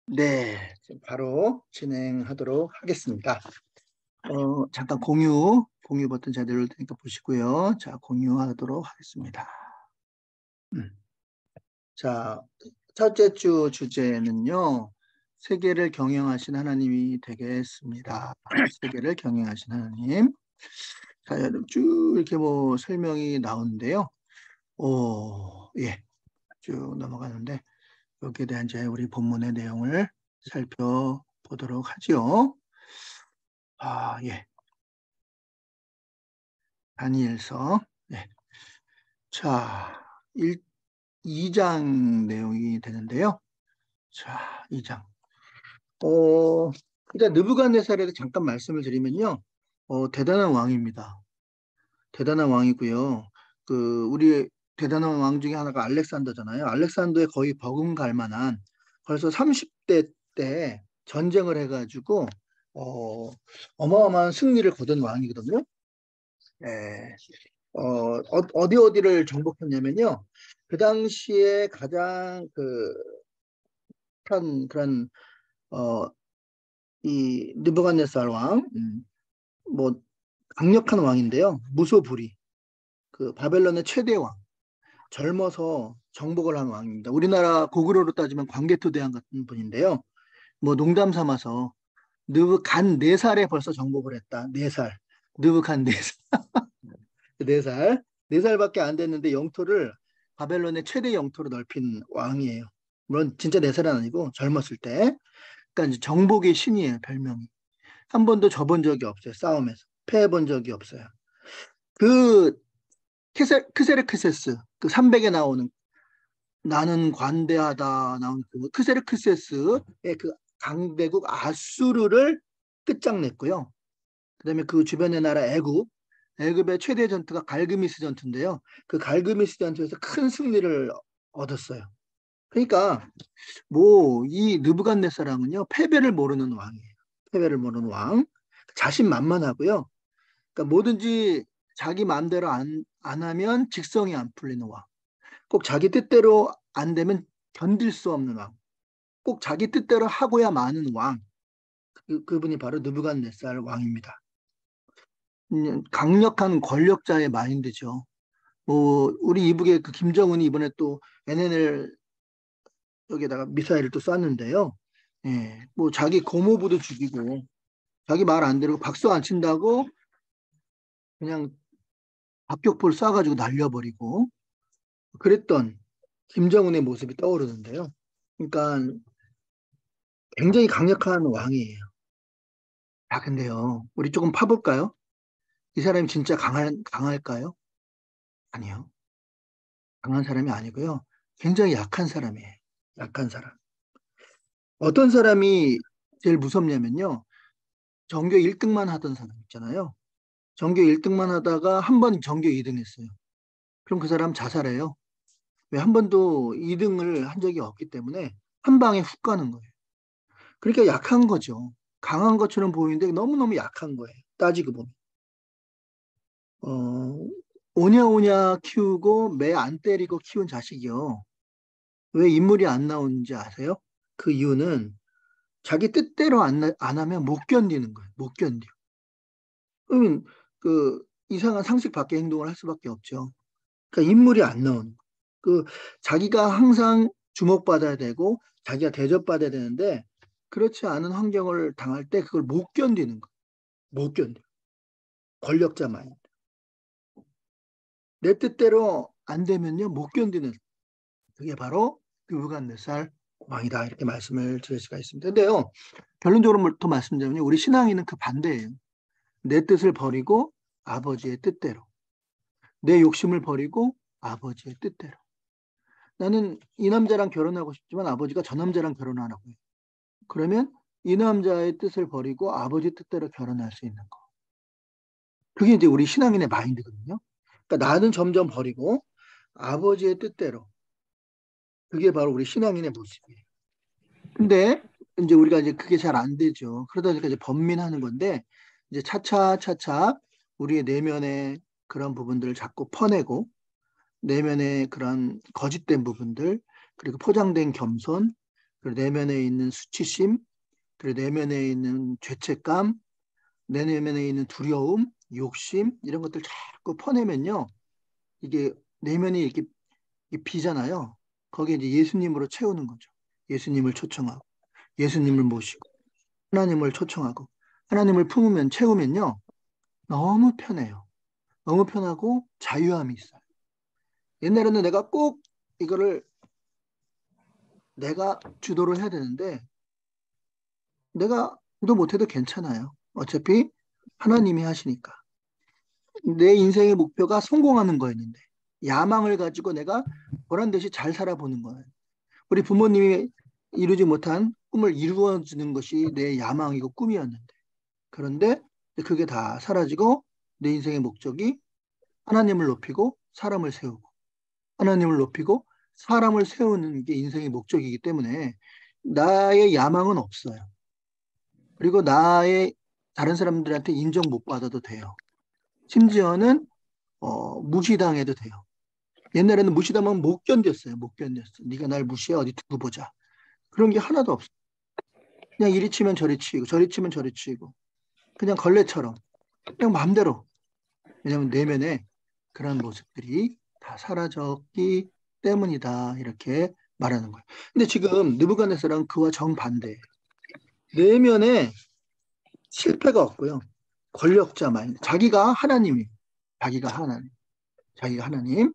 네, 지금 바로 진행하도록 하겠습니다. 잠깐 공유 버튼 제가 내릴 테니까 보시고요. 자, 공유하도록 하겠습니다. 자, 첫째 주 주제는요, 세계를 경영하신 하나님이 되겠습니다. 세계를 경영하신 하나님. 자, 쭉 이렇게 뭐 설명이 나오는데요. 예, 쭉 넘어가는데, 여기에 대한 이제 우리 본문의 내용을 살펴보도록 하죠. 예. 다니엘서. 네. 자, 2장 내용이 되는데요. 자, 2장. 일단 느부갓네살에 대해 잠깐 말씀을 드리면요. 대단한 왕입니다. 대단한 왕이고요. 우리 대단한 왕 중에 하나가 알렉산더잖아요. 알렉산더에 거의 버금갈 만한 벌써 30대 때 전쟁을 해가지고 어마어마한 승리를 거둔 왕이거든요. 예. 어디를 정복했냐면요. 그 당시에 가장 큰 그런, 어, 이 느부갓네살 왕, 뭐, 강력한 왕인데요. 무소불위. 바벨론의 최대 왕. 젊어서 정복을 한 왕입니다. 우리나라 고구려로 따지면 광개토대왕 같은 분인데요. 뭐, 농담 삼아서 느부갓 4살에 벌써 정복을 했다. 4살. 느부갓 4살. 4살. 4살밖에 안 됐는데 영토를 바벨론의 최대 영토로 넓힌 왕이에요. 물론 진짜 4살은 아니고 젊었을 때. 그러니까 이제 정복의 신이에요, 별명이. 한 번도 져본 적이 없어요, 싸움에서. 패해본 적이 없어요. 크세르크세스, 300에 나오는 나는 관대하다 나온 크세르크세스의 강대국 아수르를 끝장냈고요. 그다음에 그 주변의 나라 애굽의 최대 전투가 갈그미스 전투인데요. 그 갈그미스 전투에서 큰 승리를 얻었어요. 그러니까 뭐 이 느부갓네살랑은요 패배를 모르는 왕이에요. 패배를 모르는 왕, 자신만만하고요. 그러니까 뭐든지 자기 마음대로 안 하면 직성이 안 풀리는 왕. 꼭 자기 뜻대로 안 되면 견딜 수 없는 왕. 꼭 자기 뜻대로 하고야 마는 왕. 그분이 바로 느부갓네살 왕입니다. 강력한 권력자의 마인드죠. 뭐 우리 이북의 김정은이 이번에 또 NNL 여기다가 미사일을 또 쐈는데요. 예, 뭐 자기 고모부도 죽이고 자기 말 안 들고 박수 안 친다고 그냥 박격포를 쏴가지고 날려버리고 그랬던 김정은의 모습이 떠오르는데요. 그러니까 굉장히 강력한 왕이에요. 근데요, 우리 조금 파볼까요? 이 사람이 진짜 강할까요? 아니요. 강한 사람이 아니고요. 굉장히 약한 사람이에요. 약한 사람. 어떤 사람이 제일 무섭냐면요. 전교 1등만 하던 사람 있잖아요. 전교 1등만 하다가 한 번 전교 2등 했어요. 그럼 그 사람 자살해요. 왜 한 번도 2등을 한 적이 없기 때문에 한 방에 훅 가는 거예요. 그러니까 약한 거죠. 강한 것처럼 보이는데 너무너무 약한 거예요. 따지고 보면. 어, 오냐오냐 키우고 매 안 때리고 키운 자식이요. 왜 인물이 안 나오는지 아세요? 그 이유는 자기 뜻대로 안 하면 못 견디는 거예요. 못 견뎌. 그러면 이상한 상식 밖의 행동을 할 수밖에 없죠. 그러니까 인물이 안 나오는 거예요. 자기가 항상 주목받아야 되고 자기가 대접받아야 되는데 그렇지 않은 환경을 당할 때 그걸 못 견디는 거예요. 못 견뎌. 권력자 마인드. 내 뜻대로 안 되면요 못 견디는 그게 바로 느부갓네살 왕이다 이렇게 말씀을 드릴 수가 있습니다. 근데요 결론적으로 더 말씀드리면 우리 신앙인은 그 반대예요. 내 뜻을 버리고 아버지의 뜻대로, 내 욕심을 버리고 아버지의 뜻대로. 나는 이 남자랑 결혼하고 싶지만 아버지가 저 남자랑 결혼하라고 해요. 그러면 이 남자의 뜻을 버리고 아버지 뜻대로 결혼할 수 있는 거. 그게 이제 우리 신앙인의 마인드거든요. 그러니까 나는 점점 버리고 아버지의 뜻대로. 그게 바로 우리 신앙인의 모습이에요. 근데 이제 우리가 이제 그게 잘 안 되죠. 그러다 보니까 이제 번민하는 건데 이제 차차차차 우리의 내면의 그런 부분들을 자꾸 퍼내고 내면의 그런 거짓된 부분들, 그리고 포장된 겸손, 그리고 내면에 있는 수치심, 그리고 내면에 있는 죄책감, 내 내면에 있는 두려움, 욕심 이런 것들 자꾸 퍼내면요. 이게 내면이 이렇게 비잖아요. 거기에 이제 예수님으로 채우는 거죠. 예수님을 초청하고, 예수님을 모시고, 하나님을 초청하고, 하나님을 품으면 채우면요. 너무 편해요. 너무 편하고 자유함이 있어요. 옛날에는 내가 꼭 이거를 내가 주도를 해야 되는데 내가 주도 못해도 괜찮아요. 어차피 하나님이 하시니까. 내 인생의 목표가 성공하는 거였는데 야망을 가지고 내가 보란 듯이 잘 살아보는 거예요. 우리 부모님이 이루지 못한 꿈을 이루어주는 것이 내 야망이고 꿈이었는데 그런데 그게 다 사라지고 내 인생의 목적이 하나님을 높이고 사람을 세우고 하나님을 높이고 사람을 세우는 게 인생의 목적이기 때문에 나의 야망은 없어요. 그리고 나의 다른 사람들한테 인정 못 받아도 돼요. 심지어는 무시당해도 돼요. 옛날에는 무시당하면 못 견뎠어요. 못 견뎠어. 네가 날 무시해 어디 두고 보자. 그런 게 하나도 없어. 그냥 이리 치면 저리 치고 저리 치면 저리 치고 그냥 걸레처럼 그냥 마음대로. 왜냐하면 내면에 그런 모습들이 다 사라졌기 때문이다. 이렇게 말하는 거예요. 근데 지금 느부갓네살은 그와 정반대. 내면에 실패가 없고요. 권력자만 자기가 하나님이 자기가 하나님. 자기가 하나님.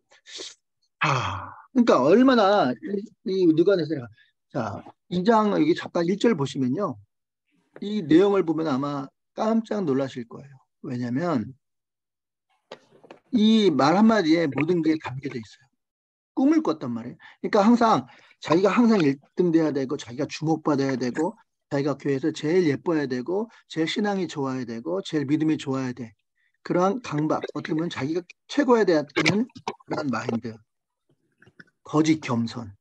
그러니까 얼마나 이 느부갓네살이 자, 2장 여기 잠깐 1절 보시면요. 이 내용을 보면 아마 깜짝 놀라실 거예요. 왜냐하면 이 말 한마디에 모든 게 담겨져 있어요. 꿈을 꿨단 말이에요. 그러니까 항상 자기가 항상 1등 돼야 되고 자기가 주목받아야 되고 자기가 교회에서 제일 예뻐야 되고 제일 신앙이 좋아야 되고 제일 믿음이 좋아야 돼. 그러한 강박, 어떻게 보면 자기가 최고야 되는 그런 마인드, 거짓 겸손,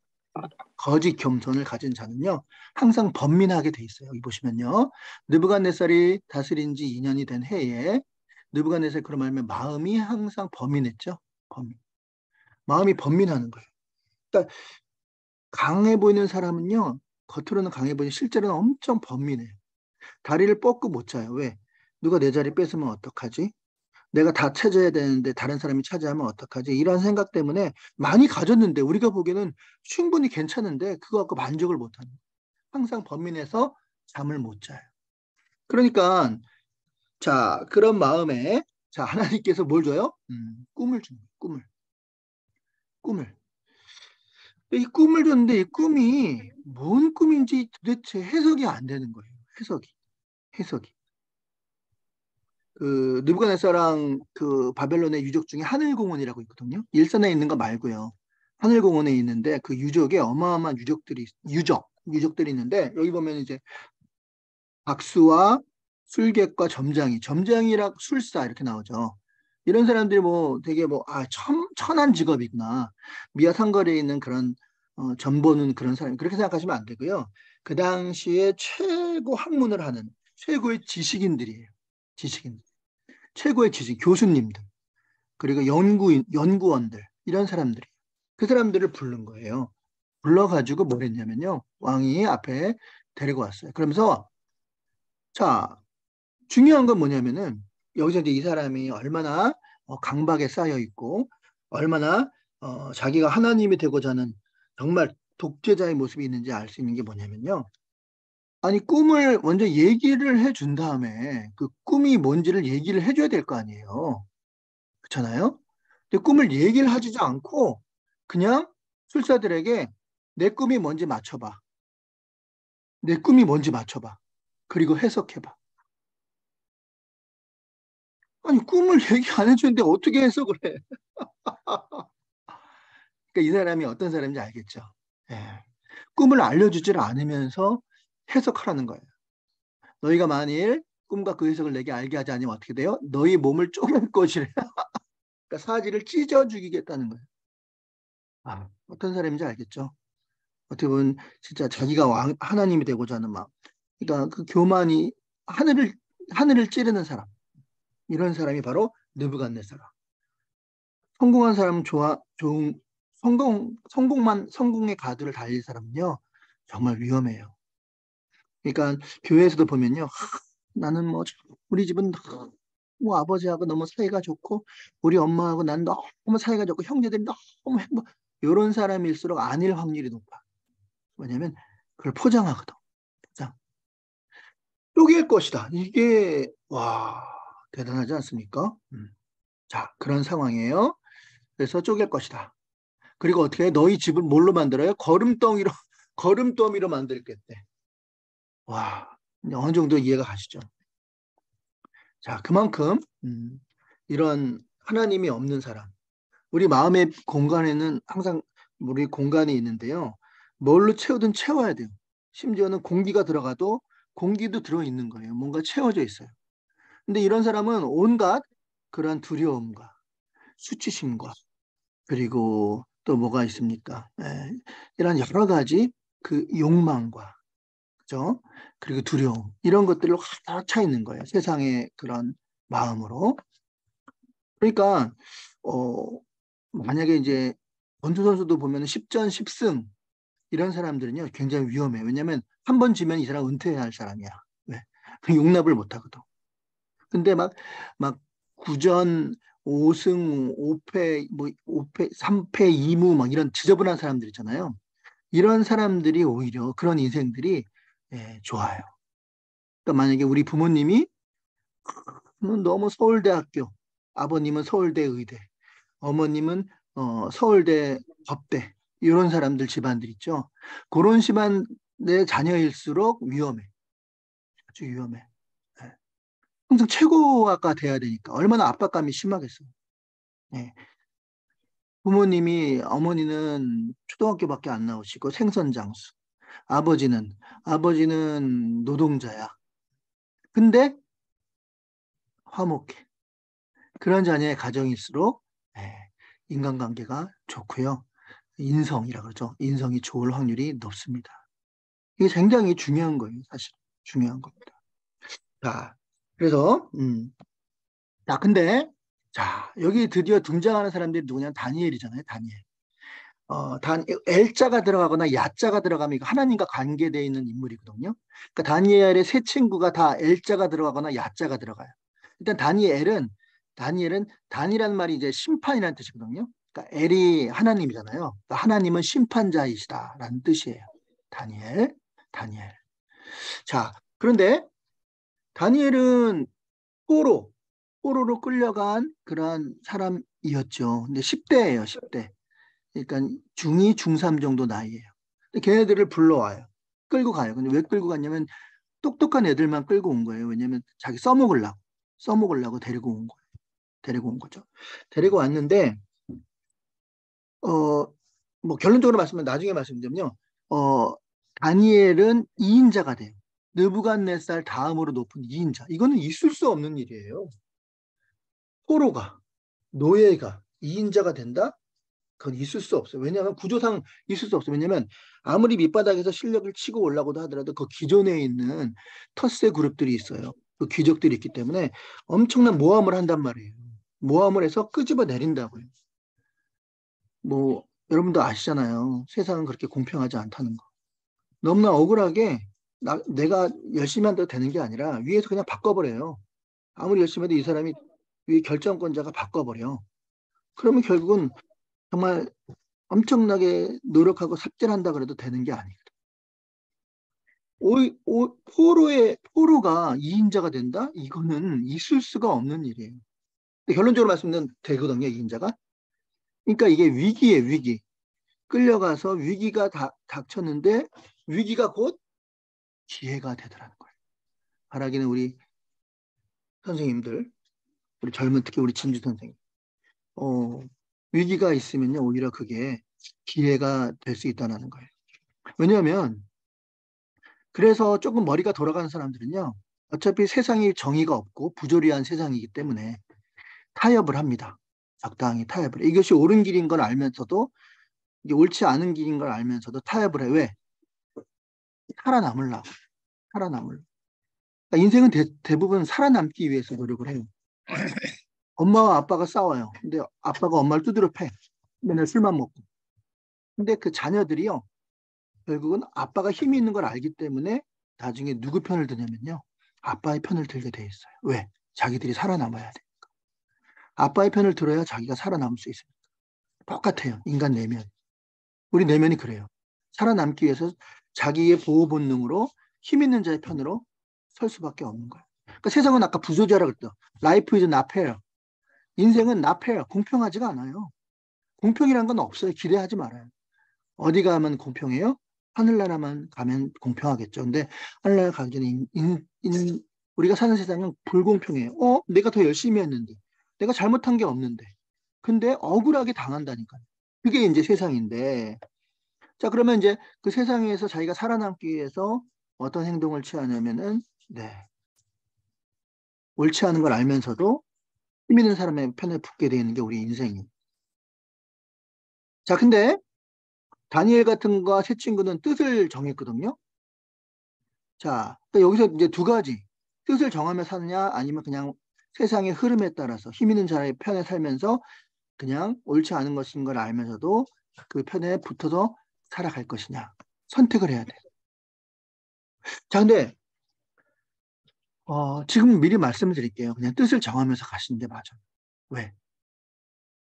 거짓 겸손을 가진 자는요 항상 번민하게 돼 있어요. 여기 보시면요. 느부갓네살이 다스린 지 2년이 된 해에 느부갓네살 그런 말하면 마음이 항상 번민했죠. 번민. 마음이 번민하는 거예요. 그러니까 강해 보이는 사람은요 겉으로는 강해 보이는 실제로는 엄청 번민해요. 다리를 뻗고 못 자요. 왜? 누가 내 자리 뺏으면 어떡하지? 내가 다 찾아야 되는데 다른 사람이 차지하면 어떡하지? 이런 생각 때문에 많이 가졌는데 우리가 보기에는 충분히 괜찮은데 그거 갖고 만족을 못하는 거예요. 항상 번민해서 잠을 못 자요. 그러니까 자 그런 마음에 자 하나님께서 뭘 줘요? 꿈을 줍니다. 꿈을. 이 꿈을 줬는데 이 꿈이 뭔 꿈인지 도대체 해석이 안 되는 거예요. 해석이. 그 느부갓네살랑 그 바벨론의 유적 중에 하늘공원이라고 있거든요. 일산에 있는 거 말고요. 하늘공원에 있는데 그 유적에 어마어마한 유적들이 있는데 여기 보면 이제 박수와 술객과 점장이라 술사 이렇게 나오죠. 이런 사람들이 뭐 되게 천한 직업이구나. 미아 상거리에 있는 그런 점 보는 그런 사람 그렇게 생각하시면 안 되고요. 그 당시에 최고 학문을 하는 최고의 지식인들이에요. 지식인. 최고의 지식, 교수님들, 그리고 연구원들, 이런 사람들이. 그 사람들을 부른 거예요. 불러가지고 뭘 했냐면요. 왕이 앞에 데리고 왔어요. 그러면서, 자, 중요한 건 뭐냐면은, 여기서 이제 이 사람이 얼마나 강박에 쌓여 있고, 얼마나 자기가 하나님이 되고자 하는 정말 독재자의 모습이 있는지 알 수 있는 게 뭐냐면요. 아니, 꿈을 먼저 얘기를 해준 다음에 그 꿈이 뭔지를 얘기를 해줘야 될 거 아니에요. 그렇잖아요? 근데 꿈을 얘기를 하지 않고 그냥 술사들에게 내 꿈이 뭔지 맞춰봐. 내 꿈이 뭔지 맞춰봐. 그리고 해석해봐. 아니, 꿈을 얘기 안 해주는데 어떻게 해석을 해? 그러니까 이 사람이 어떤 사람인지 알겠죠? 예. 꿈을 알려주질 않으면서 해석하라는 거예요. 너희가 만일 꿈과 그 해석을 내게 알게 하지 않으면 어떻게 돼요? 너희 몸을 쪼갤 것이래. 그러니까 사지를 찢어 죽이겠다는 거예요. 어떤 사람인지 알겠죠? 어떻게 보면 진짜 자기가 하나님이 되고자 하는 마음. 그러니까 그 교만이 하늘을 하늘을 찌르는 사람. 이런 사람이 바로 느부갓네살. 성공한 사람은 좋은 성공의 가드를 달릴 사람은요, 정말 위험해요. 그러니까 교회에서도 보면요, 나는 뭐 우리 집은 뭐 아버지하고 너무 사이가 좋고 우리 엄마하고 난 너무 사이가 좋고 형제들이 너무 행복. 이런 사람일수록 아닐 확률이 높아. 왜냐면 그걸 포장하거든. 포장. 쪼갤 것이다. 이게 와 대단하지 않습니까? 자 그런 상황이에요. 그래서 쪼갤 것이다. 그리고 어떻게 해? 너희 집을 뭘로 만들어요? 걸음덩이로 걸음더미로 만들겠대. 와 이제 어느 정도 이해가 가시죠? 자 그만큼 이런 하나님이 없는 사람. 우리 마음의 공간에는 항상 우리 공간이 있는데요. 뭘로 채우든 채워야 돼요. 심지어는 공기가 들어가도 공기도 들어있는 거예요. 뭔가 채워져 있어요. 근데 이런 사람은 온갖 그러한 두려움과 수치심과 그리고 또 뭐가 있습니까? 이런 여러 가지 그 욕망과 그죠? 그리고 두려움 이런 것들로 가득 차 있는 거예요. 세상의 그런 마음으로. 그러니까 어, 만약에 이제 권투 선수도 보면 10전 10승 이런 사람들은요 굉장히 위험해요. 왜냐하면 한 번 지면 이 사람 은퇴해야 할 사람이야. 왜? 용납을 못 하거든. 근데 막 9전 5승 5패 뭐 5패 3패 2무 막 이런 지저분한 사람들 있잖아요. 이런 사람들이 오히려 그런 인생들이 좋아요. 그러니까 만약에 우리 부모님이 너무 서울대학교, 아버님은 서울대 의대, 어머님은 서울대 법대 이런 사람들 집안들 있죠. 그런 집안의 자녀일수록 위험해. 아주 위험해. 예. 항상 최고가 돼야 되니까 얼마나 압박감이 심하겠어요. 예. 부모님이 어머니는 초등학교밖에 안 나오시고 생선장수, 아버지는 노동자야. 근데 화목해. 그런 자녀의 가정일수록 인간관계가 좋고요. 인성이라 그러죠. 인성이 좋을 확률이 높습니다. 이게 굉장히 중요한 거예요, 사실. 중요한 겁니다. 자, 그래서, 자, 근데, 자, 여기 드디어 등장하는 사람들이 누구냐면 다니엘이잖아요, 다니엘. L자가 들어가거나 야자가 들어가면 이거 하나님과 관계되어 있는 인물이거든요. 그러니까 다니엘의 세 친구가 다 L자가 들어가거나 야자가 들어가요. 일단 다니엘은 단이라는 말이 이제 심판이라는 뜻이거든요. 그러니까 L이 하나님이잖아요. 그러니까 하나님은 심판자이시다라는 뜻이에요. 다니엘. 자, 그런데 다니엘은 포로로 끌려간 그러한 사람이었죠. 근데 10대예요, 10대. 그러니까 중2, 중3 정도 나이예요. 근데 걔네들을 불러와요. 끌고 가요. 근데 왜 끌고 갔냐면 똑똑한 애들만 끌고 온 거예요. 왜냐면 자기 써먹으려고 데리고 온 거예요. 데리고 온 거죠. 데리고 왔는데 뭐 결론적으로 말씀은 나중에 말씀드리면요. 어, 다니엘은 2인자가 돼요. 느부갓네살 다음으로 높은 2인자. 이거는 있을 수 없는 일이에요. 포로가, 노예가 2인자가 된다? 그건 있을 수 없어요. 왜냐하면 구조상 있을 수 없어요. 왜냐하면 아무리 밑바닥에서 실력을 치고 올라고도 하더라도 그 기존에 있는 텃세 그룹들이 있어요. 그 귀족들이 있기 때문에 엄청난 모함을 한단 말이에요. 모함을 해서 끄집어 내린다고요. 뭐 여러분도 아시잖아요. 세상은 그렇게 공평하지 않다는 거. 너무나 억울하게 내가 열심히 한다고 되는 게 아니라 위에서 그냥 바꿔버려요. 아무리 열심히 해도 이 사람이 위 결정권자가 바꿔버려. 그러면 결국은 정말 엄청나게 노력하고 삽질한다 그래도 되는 게 아니거든. 포로가 2인자가 된다? 이거는 있을 수가 없는 일이에요. 결론적으로 말씀드리면 되거든요, 2인자가. 그러니까 이게 위기예요, 위기. 끌려가서 위기가 닥쳤는데 위기가 곧 기회가 되더라는 거예요. 바라기는 우리 선생님들, 우리 젊은 특히 우리 진주 선생님. 어, 위기가 있으면요, 오히려 그게 기회가 될 수 있다는 거예요. 왜냐하면 그래서 조금 머리가 돌아가는 사람들은요, 어차피 세상이 정의가 없고 부조리한 세상이기 때문에 타협을 합니다. 적당히 타협을. 이것이 옳은 길인 걸 알면서도 이게 옳지 않은 길인 걸 알면서도 타협을 해. 왜? 살아남으려고. 살아남으려고. 그러니까 인생은 대부분 살아남기 위해서 노력을 해요. 엄마와 아빠가 싸워요. 근데 아빠가 엄마를 두드려 패. 맨날 술만 먹고. 근데 그 자녀들이요. 결국은 아빠가 힘이 있는 걸 알기 때문에 나중에 누구 편을 드냐면요. 아빠의 편을 들게 돼 있어요. 왜? 자기들이 살아남아야 돼. 아빠의 편을 들어야 자기가 살아남을 수 있어요. 똑같아요. 인간 내면. 우리 내면이 그래요. 살아남기 위해서 자기의 보호 본능으로 힘 있는 자의 편으로 설 수밖에 없는 거예요. 그러니까 세상은 아까 부조자라고 그랬죠. Life is not fair. 인생은 not fair. 공평하지가 않아요. 공평이란 건 없어요. 기대하지 말아요. 어디 가면 공평해요? 하늘나라만 가면 공평하겠죠. 근데 하늘나라 가기 전에 우리가 사는 세상은 불공평해요. 내가 더 열심히 했는데. 내가 잘못한 게 없는데. 근데 억울하게 당한다니까요. 그게 이제 세상인데. 자, 그러면 이제 그 세상에서 자기가 살아남기 위해서 어떤 행동을 취하냐면은, 네. 옳지 않은 걸 알면서도 힘 있는 사람의 편에 붙게 되는 게 우리 인생이에요. 자, 근데 다니엘 같은 거와 세 친구는 뜻을 정했거든요. 자, 그러니까 여기서 이제 두 가지. 뜻을 정하며 사느냐, 아니면 그냥 세상의 흐름에 따라서 힘 있는 자의 편에 살면서 그냥 옳지 않은 것인 걸 알면서도 그 편에 붙어서 살아갈 것이냐. 선택을 해야 돼. 자, 근데 지금 미리 말씀을 드릴게요. 그냥 뜻을 정하면서 가시는 게 맞아요. 왜?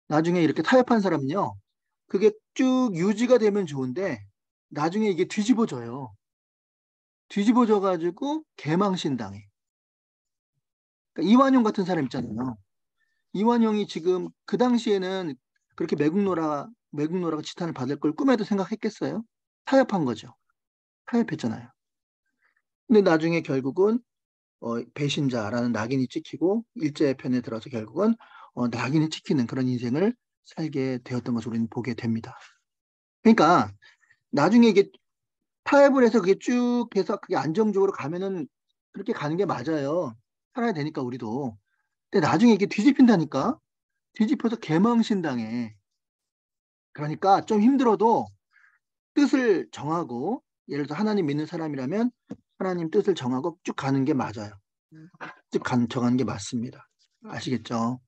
나중에 이렇게 타협한 사람은요, 그게 쭉 유지가 되면 좋은데, 나중에 이게 뒤집어져요. 뒤집어져가지고 개망신당해. 그러니까 이완용 같은 사람 있잖아요. 이완용이 지금 그 당시에는 그렇게 매국노라가 지탄을 받을 걸 꿈에도 생각했겠어요? 타협한 거죠. 타협했잖아요. 근데 나중에 결국은 배신자라는 낙인이 찍히고 일제편에 들어서 결국은 낙인이 찍히는 그런 인생을 살게 되었던 것을 우리는 보게 됩니다. 그러니까 나중에 이게 타협을 해서 그게 쭉 해서 그게 안정적으로 가면은 그렇게 가는 게 맞아요. 살아야 되니까 우리도. 근데 나중에 이게 뒤집힌다니까. 뒤집혀서 개망신당해. 그러니까 좀 힘들어도 뜻을 정하고 예를 들어 하나님 믿는 사람이라면 하나님 뜻을 정하고 쭉 가는 게 맞아요. 정하는 게 맞습니다. 아시겠죠?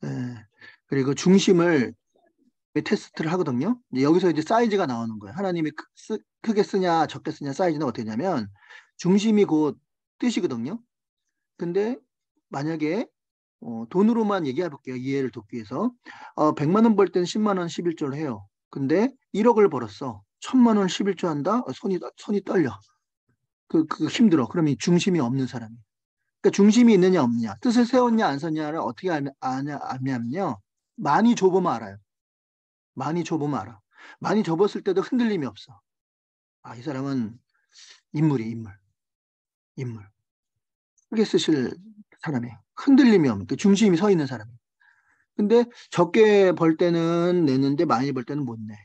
예. 그리고 중심을 테스트를 하거든요. 이제 여기서 이제 사이즈가 나오는 거예요. 하나님이 크게 쓰냐 적게 쓰냐 사이즈는 어떻게 되냐면 중심이 곧 뜻이거든요. 근데 만약에 돈으로만 얘기해 볼게요. 이해를 돕기 위해서. 100만 원 벌 때는 10만 원 11조를 해요. 근데 1억을 벌었어. 1000만 원 11조 한다? 손이 떨려. 그 힘들어. 그러면 중심이 없는 사람이. 그러니까 중심이 있느냐 없느냐. 뜻을 세웠냐 안 세웠냐를 어떻게 아냐면요. 많이 줘보면 알아요. 많이 줘보면 알아. 많이 접었을 때도 흔들림이 없어. 아, 이 사람은 인물. 인물. 크게 쓰실 사람이에요. 흔들림이 없는, 그 중심이 서 있는 사람이에요. 근데 적게 벌 때는 내는데 많이 벌 때는 못 내.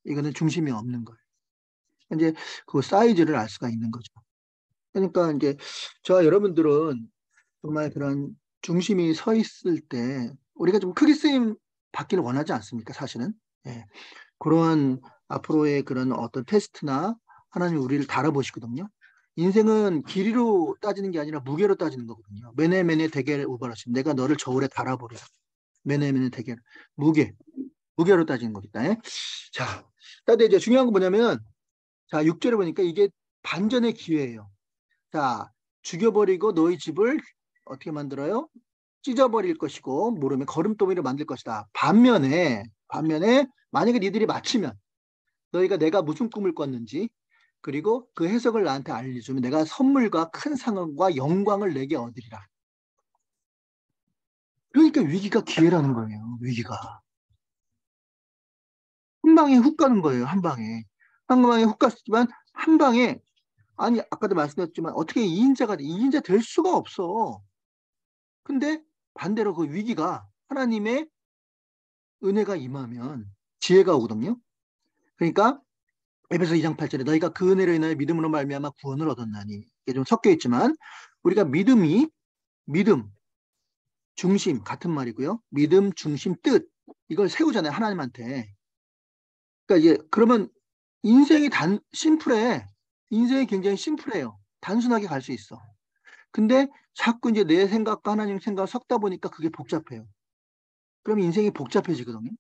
이거는 중심이 없는 거예요. 이제 그 사이즈를 알 수가 있는 거죠. 그러니까 이제 저와 여러분들은 정말 그런 중심이 서 있을 때 우리가 좀 크게 쓰임 받기를 원하지 않습니까? 사실은. 예. 그러한 앞으로의 그런 어떤 테스트나 하나님 우리를 달아보시거든요. 인생은 길이로 따지는 게 아니라 무게로 따지는 거거든요. 매네 대결 우발하심. 내가 너를 저울에 달아보려. 매네 대결. 무게로 따지는 거겠다. 예? 자, 근데 이제 중요한 건 뭐냐면, 자, 6절에 보니까 이게 반전의 기회예요. 자, 죽여버리고 너희 집을 어떻게 만들어요? 찢어버릴 것이고, 모르면 걸음더미를 만들 것이다. 반면에, 만약에 니들이 맞히면, 너희가 내가 무슨 꿈을 꿨는지, 그리고 그 해석을 나한테 알려주면 내가 선물과 큰 상과 영광을 내게 얻으리라. 그러니까 위기가 기회라는 거예요. 위기가. 한 방에 훅 가는 거예요. 한 방에. 한 방에 훅 갔지만 한 방에 아니 아까도 말씀드렸지만 어떻게 2인자 될 수가 없어. 근데 반대로 그 위기가 하나님의 은혜가 임하면 지혜가 오거든요. 그러니까 에베소 2장 8절에 너희가 그 은혜로 인하여 믿음으로 말미암아 구원을 얻었나니 이게 좀 섞여 있지만 우리가 믿음, 중심 같은 말이고요. 믿음, 중심, 뜻 이걸 세우잖아요. 하나님한테. 그러니까 이제 그러면 심플해. 인생이 굉장히 심플해요. 단순하게 갈 수 있어. 근데 자꾸 이제 내 생각과 하나님 생각을 섞다 보니까 그게 복잡해요. 그럼 인생이 복잡해지거든요.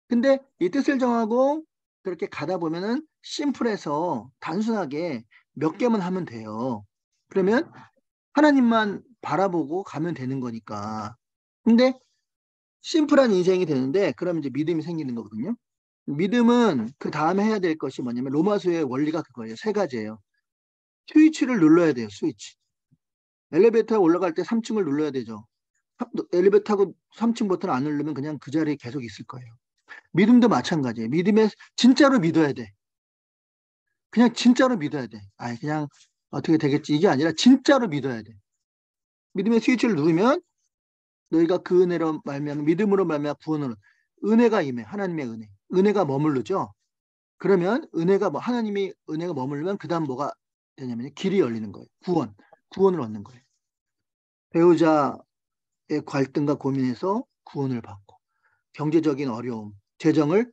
근데 이 뜻을 정하고 그렇게 가다 보면은 심플해서 단순하게 몇 개만 하면 돼요. 그러면 하나님만 바라보고 가면 되는 거니까. 근데 심플한 인생이 되는데 그러면 이제 믿음이 생기는 거거든요. 믿음은 그 다음에 해야 될 것이 뭐냐면 로마서의 원리가 그거예요. 세 가지예요. 스위치를 눌러야 돼요. 스위치. 엘리베이터에 올라갈 때 3층을 눌러야 되죠. 엘리베이터 타고 3층 버튼을 안 누르면 그냥 그 자리에 계속 있을 거예요. 믿음도 마찬가지예요. 믿음에 진짜로 믿어야 돼. 그냥 진짜로 믿어야 돼. 아니 그냥 어떻게 되겠지 이게 아니라 진짜로 믿어야 돼. 믿음의 스위치를 누르면 너희가 그 은혜로 말미암아 믿음으로 말미암아 구원으로 은혜가 임해. 하나님의 은혜. 은혜가 머무르죠. 그러면 은혜가 뭐 하나님이 은혜가 머물면 그다음 뭐가 되냐면 길이 열리는 거예요. 구원을 얻는 거예요. 배우자의 갈등과 고민에서 구원을 받고 경제적인 어려움, 재정을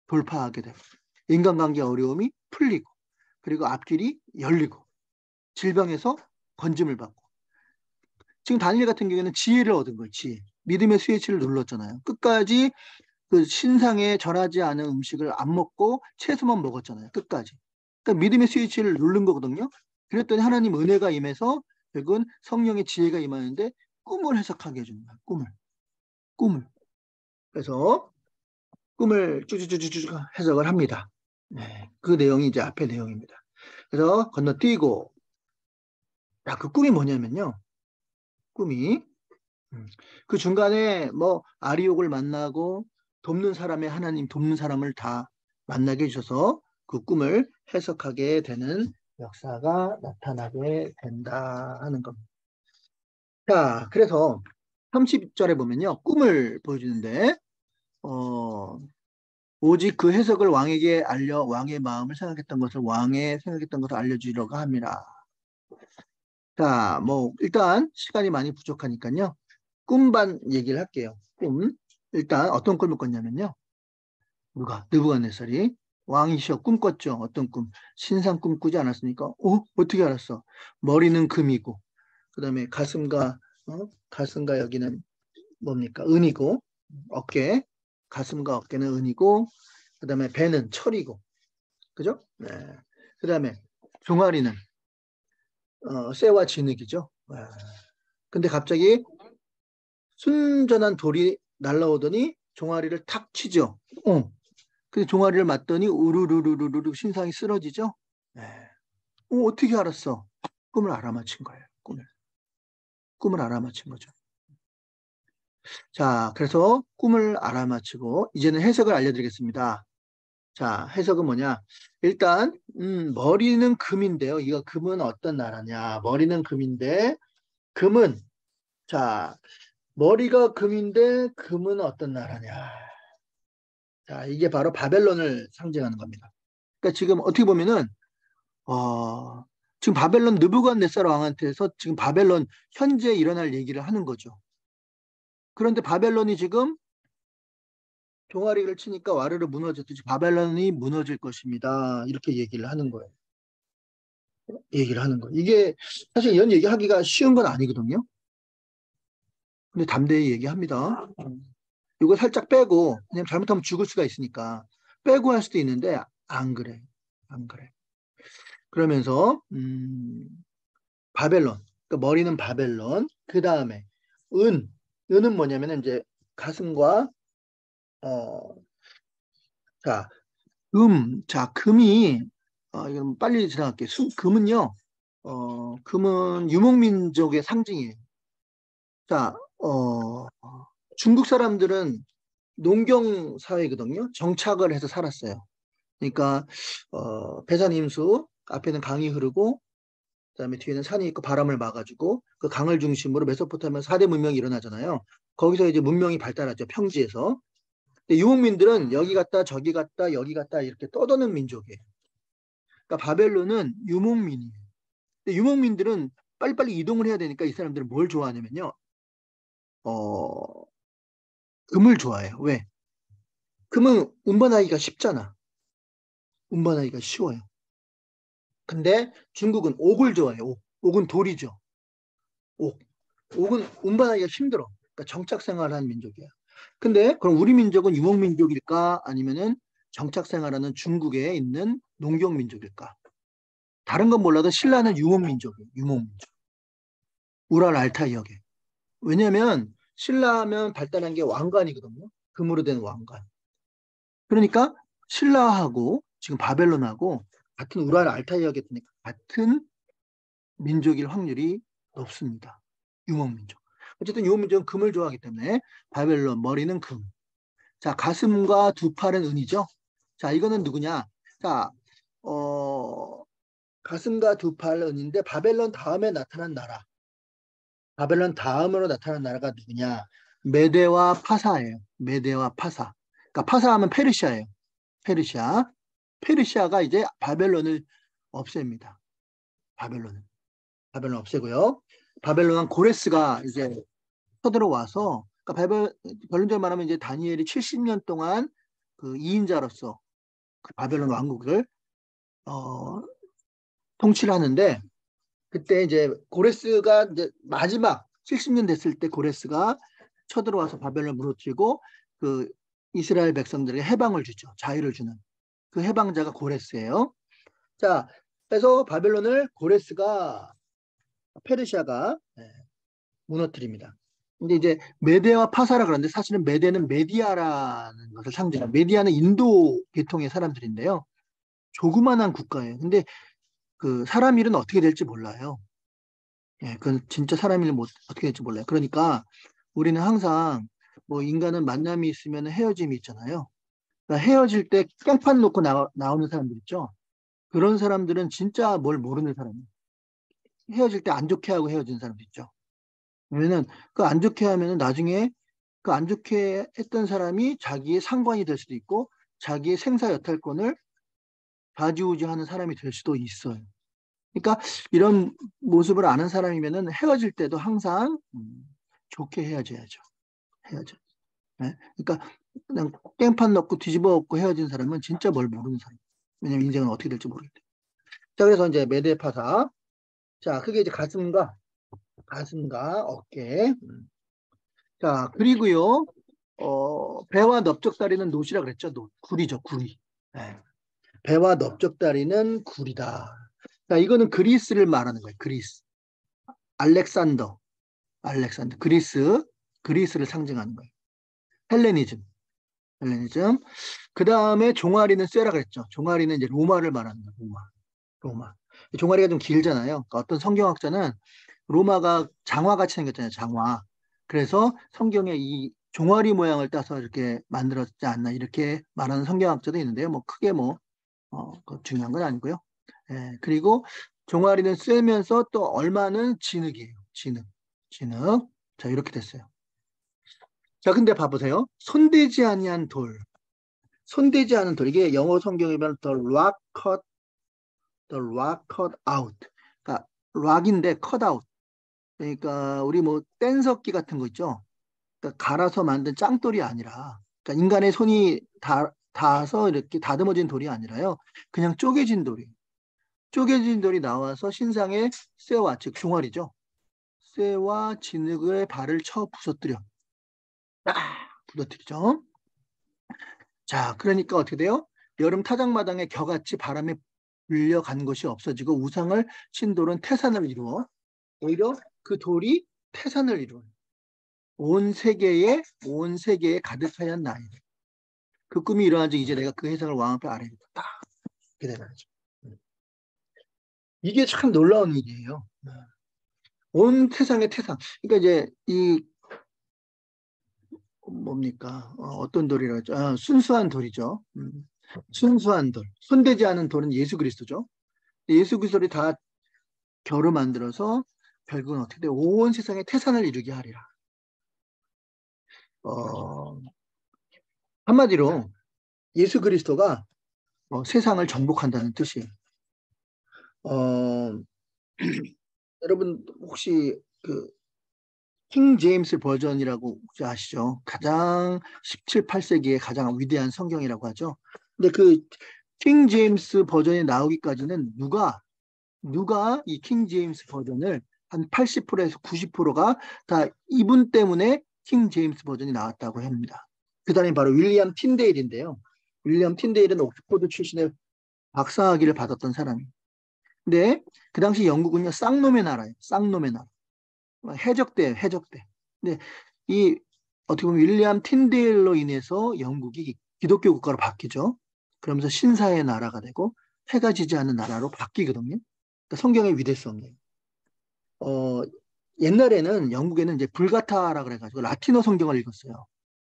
돌파하게 되고 인간관계 어려움이 풀리고 그리고 앞길이 열리고 질병에서 건짐을 받고 지금 다니엘 같은 경우에는 지혜를 얻은 거예요. 지혜. 믿음의 스위치를 눌렀잖아요. 끝까지 그 신상에 절하지 않은 음식을 안 먹고 채소만 먹었잖아요. 끝까지. 그러니까 믿음의 스위치를 누른 거거든요. 그랬더니 하나님 은혜가 임해서 결국은 성령의 지혜가 임하는데 꿈을 해석하게 해주는 거예요. 꿈을. 그래서 꿈을 쭉쭉쭉쭉 해석을 합니다. 네, 그 내용이 이제 앞의 내용입니다. 그래서 건너뛰고 야, 그 꿈이 뭐냐면요. 꿈이 그 중간에 뭐 아리옥을 만나고 돕는 사람의 하나님 돕는 사람을 다 만나게 해주셔서 그 꿈을 해석하게 되는 역사가 나타나게 된다 하는 겁니다. 자, 그래서 30절에 보면요. 꿈을 보여주는데 오직 그 해석을 왕에게 알려 왕의 마음을 생각했던 것을 왕의 생각했던 것을 알려주려고 합니다. 자, 뭐 일단 시간이 많이 부족하니까요. 꿈반 얘기를 할게요. 꿈. 일단 어떤 꿈을 꿨냐면요. 느부갓네살이 왕이시여 꿈꿨죠. 어떤 꿈? 신상 꿈꾸지 않았습니까? 어떻게 알았어? 머리는 금이고, 그 다음에 가슴과 여기는 뭡니까? 은이고, 가슴과 어깨는 은이고, 그 다음에 배는 철이고, 그죠? 네. 그 다음에 종아리는 쇠와 진흙이죠. 근데 갑자기 순전한 돌이 날라오더니 종아리를 탁 치죠. 근데 종아리를 맞더니 우르르르르르 신상이 쓰러지죠. 네. 어떻게 알았어? 꿈을 알아맞힌 거예요. 꿈을 알아맞힌 거죠. 자, 그래서 꿈을 알아맞히고 이제는 해석을 알려드리겠습니다. 자, 해석은 뭐냐? 일단 머리는 금인데요. 이거 금은 어떤 나라냐? 머리는 금인데 금은 자 머리가 금인데 금은 어떤 나라냐? 자, 이게 바로 바벨론을 상징하는 겁니다. 그러니까 지금 어떻게 보면은 지금 바벨론 느부갓네살 왕한테서 지금 바벨론 현재 일어날 얘기를 하는 거죠. 그런데 바벨론이 지금 종아리를 치니까 와르르 무너졌듯이 바벨론이 무너질 것입니다. 이렇게 얘기를 하는 거예요. 이게 사실 이런 얘기하기가 쉬운 건 아니거든요. 근데 담대히 얘기합니다. 이거 살짝 빼고 그냥 잘못하면 죽을 수가 있으니까 빼고 할 수도 있는데 안 그래. 안 그래. 그러면서 바벨론. 그러니까 머리는 바벨론. 그 다음에 은은 뭐냐면 이제 가슴과 어, 자, 금이 이건 빨리 지나갈게요. 금은요. 금은 유목민족의 상징이에요. 자, 중국 사람들은 농경 사회거든요. 정착을 해서 살았어요. 그러니까 배산임수 앞에는 강이 흐르고 그다음에 뒤에는 산이 있고 바람을 막아주고 그 강을 중심으로 메소포타미아 4대 문명이 일어나잖아요. 거기서 이제 문명이 발달하죠. 평지에서. 근데 유목민들은 여기 갔다 저기 갔다 여기 갔다 이렇게 떠도는 민족이에요. 그러니까 바벨론은 유목민이에요. 근데 유목민들은 빨리빨리 이동을 해야 되니까 이 사람들은 뭘 좋아하냐면요. 어, 금을 좋아해요. 왜? 금은 운반하기가 쉽잖아. 운반하기가 쉬워요. 근데 중국은 옥을 좋아해요. 옥은 돌이죠. 옥. 옥은 운반하기가 힘들어. 그러니까 정착 생활을 하는 민족이에요. 근데 그럼 우리 민족은 유목민족일까? 아니면은 정착생활하는 중국에 있는 농경민족일까? 다른 건 몰라도 신라는 유목민족이에요. 유목민족. 우랄 알타이역에. 왜냐면 신라하면 발달한 게 왕관이거든요. 금으로 된 왕관. 그러니까 신라하고 지금 바벨론하고 같은 우랄 알타이역에 있으니까 같은 민족일 확률이 높습니다. 유목민족. 어쨌든 유목민족은 금을 좋아하기 때문에 바벨론 머리는 금. 자, 가슴과 두 팔은 은이죠. 자, 이거는 누구냐? 자, 가슴과 두 팔은 은인데 바벨론 다음에 나타난 나라. 바벨론 다음으로 나타난 나라가 누구냐? 메데와 파사예요. 메데와 파사. 그러니까 파사하면 페르시아예요. 페르시아. 페르시아가 이제 바벨론을 없앱니다. 바벨론을. 바벨론 없애고요. 바벨론은 고레스가 이제 쳐들어와서 그러니까 결론적으로 말하면 이제 다니엘이 70년 동안 그 2인자로서 그 바벨론 왕국을 통치를 하는데 그때 이제 고레스가 이제 마지막 70년 됐을 때 고레스가 쳐들어와서 바벨론을 무너뜨리고 그 이스라엘 백성들에게 해방을 주죠. 자유를 주는 그 해방자가 고레스예요. 자, 그래서 바벨론을 고레스가 페르시아가 무너뜨립니다. 근데 이제 메데와 파사라 그러는데 사실은 메데는 메디아라는 것을 상징해요. 메디아는 인도 계통의 사람들인데요. 조그만한 국가예요. 근데 그 사람 일은 어떻게 될지 몰라요. 예, 그건 진짜 사람 일은 어떻게 될지 몰라요. 그러니까 우리는 항상 뭐 인간은 만남이 있으면 헤어짐이 있잖아요. 그러니까 헤어질 때 깽판 놓고 나오는 사람들 있죠. 그런 사람들은 진짜 뭘 모르는 사람이에요. 헤어질 때 안 좋게 하고 헤어지는 사람들 있죠. 왜냐면 그 안 좋게 하면은 나중에 그 안 좋게 했던 사람이 자기의 상관이 될 수도 있고 자기의 생사 여탈권을 좌지우지하는 사람이 될 수도 있어요. 그러니까 이런 모습을 아는 사람이면은 헤어질 때도 항상 좋게 헤어져야죠. 헤어져. 네? 그러니까 그냥 깽판 넣고 뒤집어 엎고 헤어진 사람은 진짜 뭘 모르는 사람. 왜냐면 인생은 어떻게 될지 모르기 때문에. 자, 그래서 이제 메데파사. 자, 그게 이제 가슴과 어깨. 자, 그리고요. 배와 넓적다리는 노시라 그랬죠. 구리죠, 구리. 네. 배와 넓적다리는 구리다. 자, 이거는 그리스를 말하는 거예요. 그리스. 알렉산더. 그리스를 상징하는 거예요. 헬레니즘. 그 다음에 종아리는 쇠라 그랬죠. 종아리는 이제 로마를 말하는 거예요. 로마. 종아리가 좀 길잖아요. 그러니까 어떤 성경학자는 로마가 장화같이 생겼잖아요. 장화. 그래서 성경에 이 종아리 모양을 따서 이렇게 만들었지 않나 이렇게 말하는 성경학자도 있는데요. 뭐 크게 중요한 건 아니고요. 예, 그리고 종아리는 쇠면서 또 얼마는 진흙이에요. 진흙. 자, 이렇게 됐어요. 자, 근데 봐보세요. 손대지 아니한 돌. 손대지 않은 돌. 이게 영어 성경이면 the rock cut out. 그러니까 락인데 cut out. 그러니까 우리 뭐 뗀석기 같은 거 있죠. 그러니까 갈아서 만든 짱돌이 아니라 그러니까 인간의 손이 닿아서 이렇게 다듬어진 돌이 아니라요. 그냥 쪼개진 돌이. 쪼개진 돌이 나와서 신상의 쇠와 즉 종아리죠. 쇠와 진흙의 발을 쳐 부서뜨려. 부서뜨리죠. 자, 그러니까 어떻게 돼요? 여름 타작마당에 겨같이 바람에 불려간 것이 없어지고 우상을 친 돌은 태산을 이루어 오히려 그 돌이 태산을 이루어 온 세계에 가득하얀 나이. 그 꿈이 일어난 지 이제 내가 그 해상을 왕 앞에 아뢰겠다. 이렇게 되는 거죠. 이게 참 놀라운 일이에요. 온 세상의 태산. 그러니까 이제 이 뭡니까? 어떤 돌이라고 했죠? 순수한 돌이죠. 순수한 돌. 손대지 않은 돌은 예수 그리스도죠. 예수 그리스도를 다 겨루 만들어서 결국은 어떻게 돼? 온 세상에 태산을 이루게 하리라. 한마디로 예수 그리스도가 세상을 정복한다는 뜻이에요. 여러분 혹시 그 킹 제임스 버전이라고 혹시 아시죠? 가장 17, 8세기의 가장 위대한 성경이라고 하죠. 근데 그 킹 제임스 버전이 나오기까지는 누가 이 킹 제임스 버전을 한 80%에서 90%가 다 이분 때문에 킹 제임스 버전이 나왔다고 합니다. 그 사람이 바로 윌리엄 틴데일인데요. 윌리엄 틴데일은 옥스퍼드 출신의 박사학위를 받았던 사람이에요. 근데 그 당시 영국은요, 쌍놈의 나라예요. 쌍놈의 나라. 해적대예요, 해적대. 근데 이 어떻게 보면 윌리엄 틴데일로 인해서 영국이 기독교 국가로 바뀌죠. 그러면서 신사의 나라가 되고 해가 지지 않는 나라로 바뀌거든요. 그러니까 성경의 위대성이에요. 어, 옛날에는 영국에는 이제 불가타라 그래가지고 라틴어 성경을 읽었어요.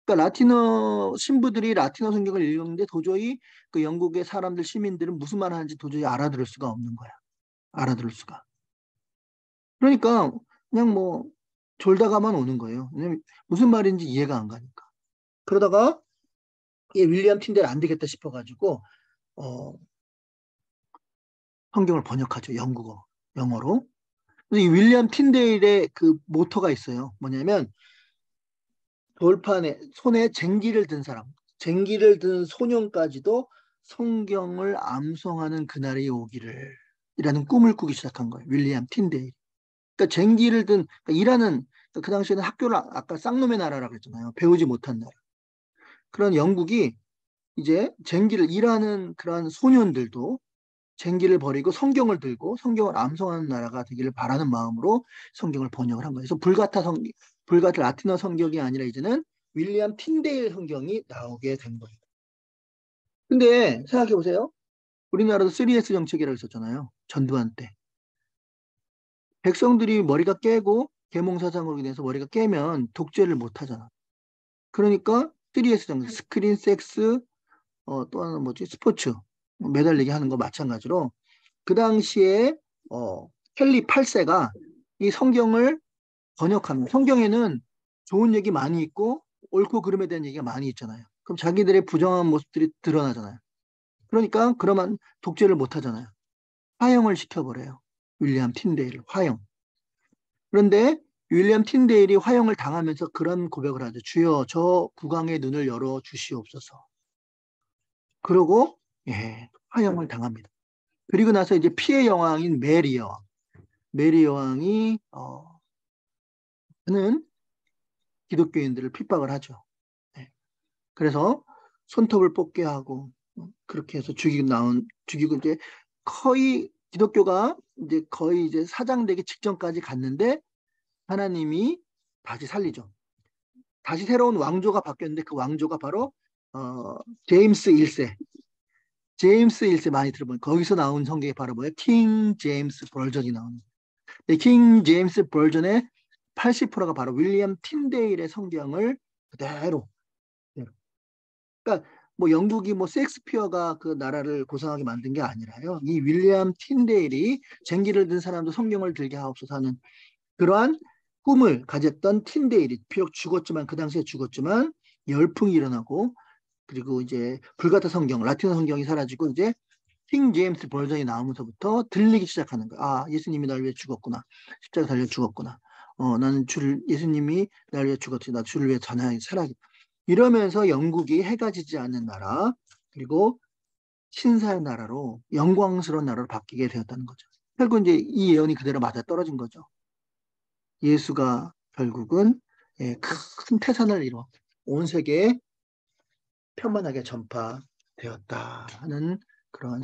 그러니까 라틴어 신부들이 라틴어 성경을 읽었는데 도저히 그 영국의 사람들 시민들은 무슨 말 하는지 도저히 알아들을 수가 없는 거야. 알아들을 수가. 그러니까 그냥 뭐 졸다가만 오는 거예요. 왜냐면 무슨 말인지 이해가 안 가니까. 그러다가 이 윌리엄 틴델 안 되겠다 싶어가지고 어, 성경을 번역하죠. 영국어, 영어로. 그래서 이 윌리엄 틴데일의 그 모토가 있어요. 뭐냐면 돌판에 손에 쟁기를 든 사람, 쟁기를 든 소년까지도 성경을 암송하는 그날이 오기를 이라는 꿈을 꾸기 시작한 거예요. 윌리엄 틴데일. 그러니까 쟁기를 든 그러니까 일하는 그 당시에는 학교를 아까 쌍놈의 나라라고 그랬잖아요. 배우지 못한 나라. 그런 영국이 이제 쟁기를 일하는 그러한 소년들도 쟁기를 버리고 성경을 들고 성경을 암송하는 나라가 되기를 바라는 마음으로 성경을 번역을 한 거예요. 그래서 불가타 라틴어 성경이 아니라 이제는 윌리엄 틴데일 성경이 나오게 된 거예요. 근데 생각해 보세요. 우리나라도 3S 정책이라고 있었잖아요. 전두환 때. 백성들이 머리가 깨고 계몽사상으로 인해서 머리가 깨면 독재를 못 하잖아. 그러니까 3S 정책, 스크린, 섹스, 또 하나는 뭐지? 스포츠, 매달리기 하는 거 마찬가지로 그 당시에 헨리 8세가 이 성경을 번역합니다. 성경에는 좋은 얘기 많이 있고 옳고 그름에 대한 얘기가 많이 있잖아요. 그럼 자기들의 부정한 모습들이 드러나잖아요. 그러니까 그러면 독재를 못 하잖아요. 화형을 시켜버려요. 윌리엄 틴데일 화형. 그런데 윌리엄 틴데일이 화형을 당하면서 그런 고백을 하죠. 주여 저 국왕의 눈을 열어 주시옵소서. 그러고 화형을 당합니다. 그리고 나서 이제 피해 여왕인 메리 여왕. 메리 여왕이 그는 기독교인들을 핍박을 하죠. 네. 그래서 손톱을 뽑게 하고 그렇게 해서 죽이고 이제 거의 기독교가 이제 거의 이제 사장되기 직전까지 갔는데 하나님이 다시 살리죠. 다시 새로운 왕조가 바뀌었는데 그 왕조가 바로 제임스 1세. 제임스 1세 많이 들어보면 거기서 나온 성경이 바로 뭐예요? 킹 제임스 버전이 나오는. 킹 제임스 버전의 80%가 바로 윌리엄 틴데일의 성경을 그대로. 그러니까 뭐 영국이 뭐 셰익스피어가 그 나라를 고상하게 만든 게 아니라요. 이 윌리엄 틴데일이 쟁기를 든 사람도 성경을 들게 하옵소서 하는 그러한 꿈을 가졌던 틴데일이 비록 죽었지만 그 당시에 죽었지만 열풍이 일어나고 그리고 이제 불가타 성경, 라틴어 성경이 사라지고 이제 킹 제임스 버전이 나오면서부터 들리기 시작하는 거야. 아, 예수님이 날 위해 죽었구나. 십자가 달려 죽었구나. 나는 예수님이 날 위해 죽었지. 나 주를 위해 전하게 살아야겠다. 이러면서 영국이 해가 지지 않는 나라, 그리고 신사의 나라로 영광스러운 나라로 바뀌게 되었다는 거죠. 결국 이제 이 예언이 그대로 맞아 떨어진 거죠. 예수가 결국은 큰 태산을 이뤄 온 세계에 편만하게 전파되었다 하는 그런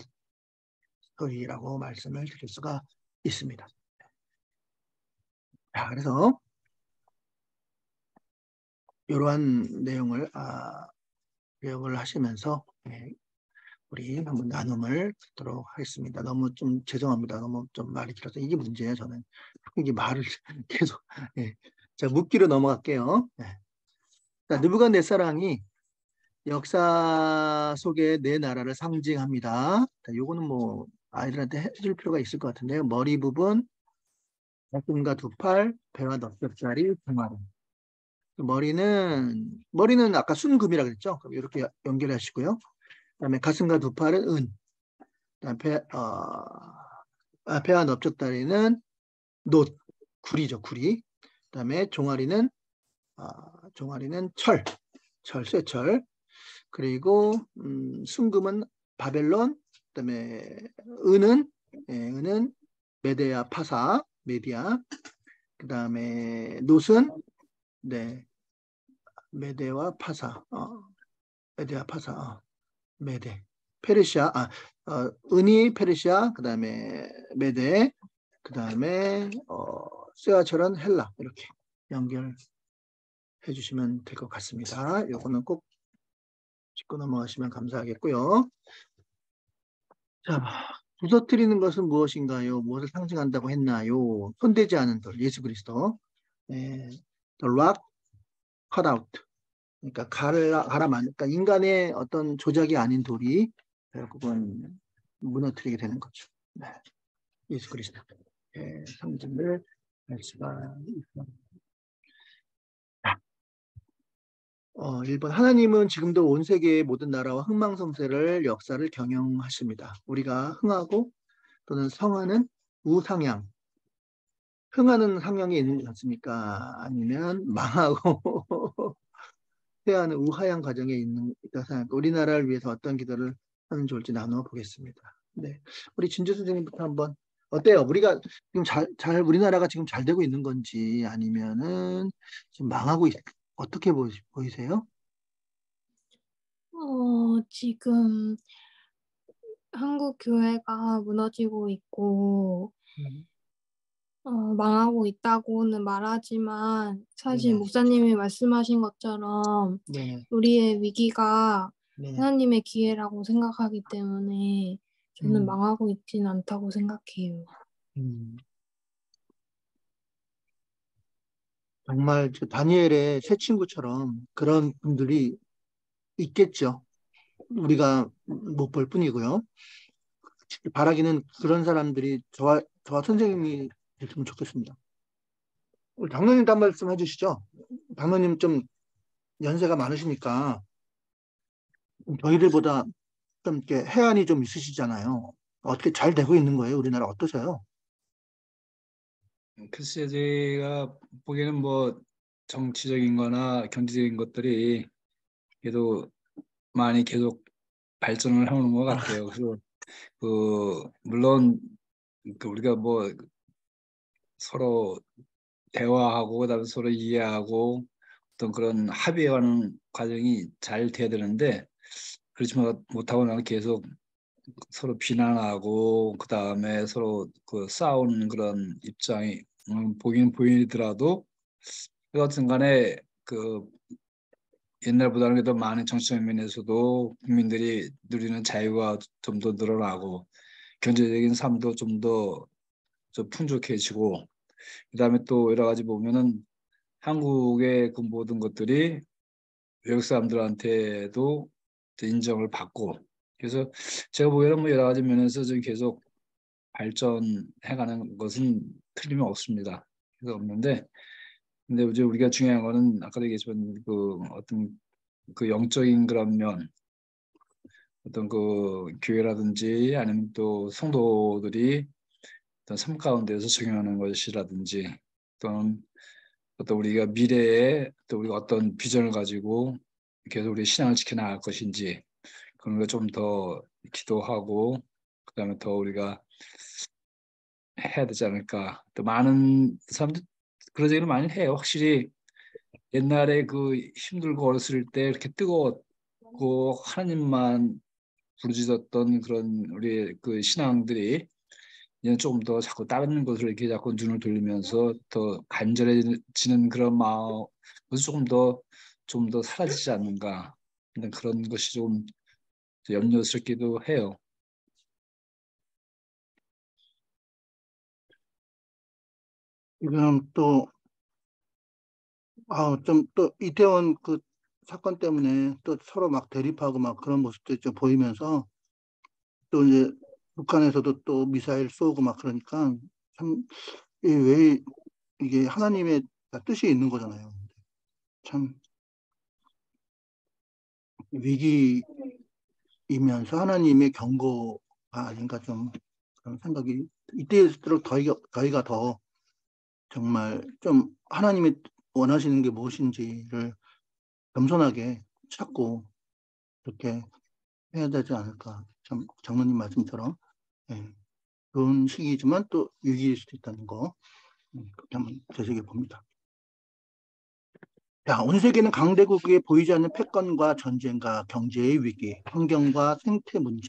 스토리라고 말씀을 드릴 수가 있습니다. 자, 그래서 이러한 내용을 기억을 하시면서 우리 한번 나눔을 듣도록 하겠습니다. 너무 좀 죄송합니다. 너무 좀 말이 길어서 이게 문제예요. 저는 이게 말을 계속 자, 묻기로 넘어갈게요. 자, 느부갓네살왕이 역사 속에 내 나라를 상징합니다. 자, 요거는 뭐 아이들한테 해줄 필요가 있을 것 같은데요. 머리 부분, 가슴과 두 팔, 배와 넓적다리, 등화리. 머리는 아까 순금이라 그랬죠. 그럼 이렇게 연결하시고요. 그다음에 가슴과 두 팔은 은. 그다음에 배와 넓적다리는 놋, 구리죠, 구리. 그다음에 종아리는 쇠철. 그리고 순금은 바벨론. 그다음에 은은 메디아 파사, 메디아. 그다음에 놋은 메대와 파사, 메대와 파사, 메대, 페르시아, 은이 페르시아, 그 다음에 메대, 그 다음에 스웨아처럼 헬라 이렇게 연결해 주시면 될 것 같습니다. 이거는 꼭 짚고 넘어가시면 감사하겠고요. 자, 부서뜨리는 것은 무엇인가요? 무엇을 상징한다고 했나요? 손대지 않은 돌, 예수 그리스도. 네, the rock cut out. 그러니까 그러니까 인간의 어떤 조작이 아닌 돌이 결국은 무너뜨리게 되는 거죠. 네, 예수 그리스도. 상징을 알 수가 있습니다. 1번 하나님은 지금도 온 세계의 모든 나라와 흥망성쇠를 역사를 경영하십니다. 우리가 흥하고 또는 성하는 우상향, 흥하는 상향이 있는 지 않습니까? 아니면 망하고 패하는 우하향 과정에 있다 생각합니다. 우리나라를 위해서 어떤 기도를 하면 좋을지 나누어 보겠습니다. 네, 우리 진주 선생님부터 한번 어때요? 우리가 지금 우리나라가 지금 잘 되고 있는 건지 아니면은 지금 어떻게 보이세요? 지금 한국 교회가 무너지고 있고, 망하고 있다고는 말하지만, 사실 네네. 목사님이 말씀하신 것처럼 네네. 우리의 위기가 네네. 하나님의 기회라고 생각하기 때문에 저는 음, 망하고 있지는 않다고 생각해요. 음. 정말 다니엘의 새 친구처럼 그런 분들이 있겠죠. 우리가 못 볼 뿐이고요. 바라기는 그런 사람들이 저와 선생님이 됐으면 좋겠습니다. 우리 장로님도 한 말씀 해주시죠. 장로님 좀 연세가 많으시니까 저희들보다 좀 이렇게 해안이 좀 있으시잖아요. 어떻게 잘 되고 있는 거예요? 우리나라 어떠세요? 글쎄 제가 보기에는 뭐 정치적인 거나 경제적인 것들이 그래도 많이 계속 발전을 해오는 것 같아요. 그래서 물론 우리가 뭐 서로 대화하고 그다음에 서로 이해하고 어떤 그런 합의하는 과정이 잘 돼야 되는데 그렇지 못하고 나는 계속 서로 비난하고 그다음에 서로 싸우는 그런 입장이 보이긴 보이더라도 여하튼 간에 옛날보다는 그래도 많은 정치적 면에서도 국민들이 누리는 자유가 좀 더 늘어나고 경제적인 삶도 좀 더 풍족해지고 그다음에 또 여러 가지 보면은 한국의 그 모든 것들이 외국 사람들한테도 인정을 받고 그래서 제가 보기에는 뭐 여러 가지 면에서 좀 계속 발전해가는 것은 틀림없습니다. 그래서 없는데 근데 이제 우리가 중요한 거는 아까도 얘기했지만 어떤 영적인 그런 면 어떤 교회라든지 아니면 또 성도들이 어떤 삶 가운데서 적용하는 것이라든지 또는 어떤 우리가 미래에 또 우리가 어떤 비전을 가지고 계속 우리 신앙을 지켜나갈 것인지 그런 걸 좀 더 기도하고 그다음에 더 우리가 해야 되지 않을까. 또 많은 사람들 그런 얘기를 많이 해요. 확실히 옛날에 힘들고 어렸을 때 이렇게 뜨거웠고 하나님만 부르짖었던 그런 우리 신앙들이 이제 조금 더 자꾸 다른 것을 이렇게 자꾸 눈을 돌리면서 더 간절해지는 그런 마음, 좀 더 사라지지 않는가. 그런 것이 좀 염려스럽기도 해요. 지금 좀 또 이태원 그 사건 때문에 또 서로 막 대립하고 막 그런 모습도 좀 보이면서 또 이제 북한에서도 또 미사일 쏘고 막 그러니까 참, 왜 이게 하나님의 뜻이 있는 거잖아요. 참 위기이면서 하나님의 경고가 아닌가 좀 그런 생각이 이때일수록 저희가 더 정말 좀 하나님이 원하시는 게 무엇인지를 겸손하게 찾고 그렇게 해야 되지 않을까. 참 장로님 말씀처럼 예, 좋은 시기지만 또 위기일 수도 있다는 거 그렇게 한번 되새겨 봅니다. 자, 온 세계는 강대국에 보이지 않는 패권과 전쟁과 경제의 위기, 환경과 생태 문제,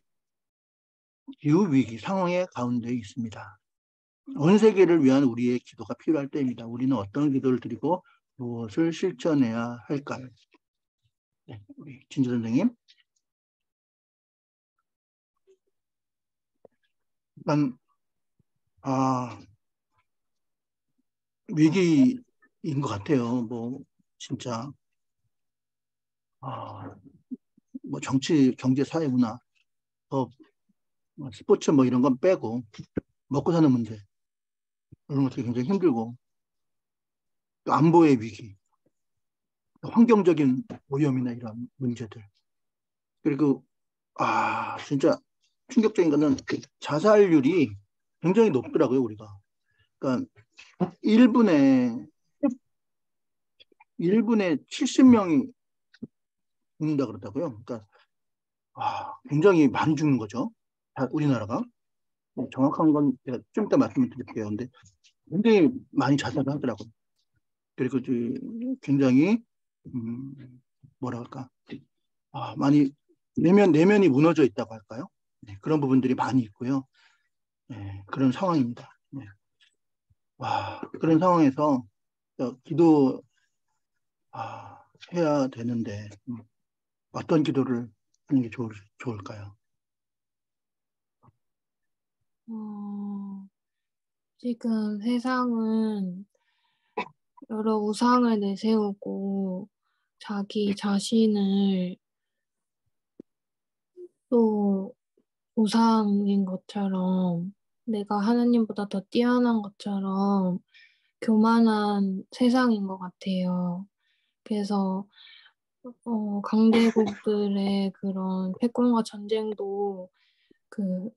기후 위기 상황의 가운데 있습니다. 온 세계를 위한 우리의 기도가 필요할 때입니다. 우리는 어떤 기도를 드리고 무엇을 실천해야 할까요? 네, 우리 진주 선생님. 일단 위기인 것 같아요. 뭐 진짜 뭐 정치, 경제, 사회, 문화, 법, 뭐 스포츠 뭐 이런 건 빼고 먹고 사는 문제 이런 것들이 굉장히 힘들고 또 안보의 위기, 또 환경적인 오염이나 이런 문제들 그리고 진짜 충격적인 거는 그 자살률이 굉장히 높더라고요 우리가. 그러니까 1분에 70명이 죽는다 그러더라고요. 그러니까 굉장히 많이 죽는 거죠. 우리나라가. 정확한 건 제가 좀 이따 말씀을 드릴게요. 근데 굉장히 많이 자살을 하더라고요. 그리고 굉장히 뭐라 할까 많이 내면이 무너져 있다고 할까요? 네, 그런 부분들이 많이 있고요. 네, 그런 상황입니다. 네. 그런 상황에서 기도 해야 되는데 어떤 기도를 하는 게 좋을까요? 지금 세상은 여러 우상을 내세우고 자기 자신을 또 우상인 것처럼 내가 하나님보다 더 뛰어난 것처럼 교만한 세상인 것 같아요. 그래서 강대국들의 그런 패권과 전쟁도 그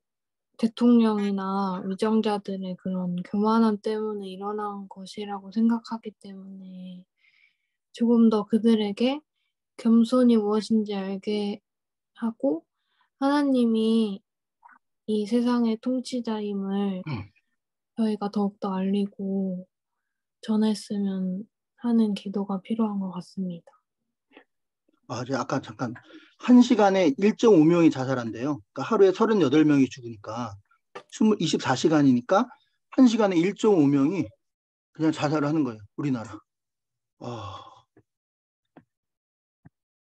대통령이나 위정자들의 그런 교만함 때문에 일어난 것이라고 생각하기 때문에 조금 더 그들에게 겸손이 무엇인지 알게 하고 하나님이 이 세상의 통치자임을 저희가 더욱더 알리고 전했으면 하는 기도가 필요한 것 같습니다. 제가 아까 잠깐 1시간에 1.5명이 자살한대요. 그러니까 하루에 38명이 죽으니까 24시간이니까 1시간에 1.5명이 그냥 자살을 하는 거예요. 우리나라.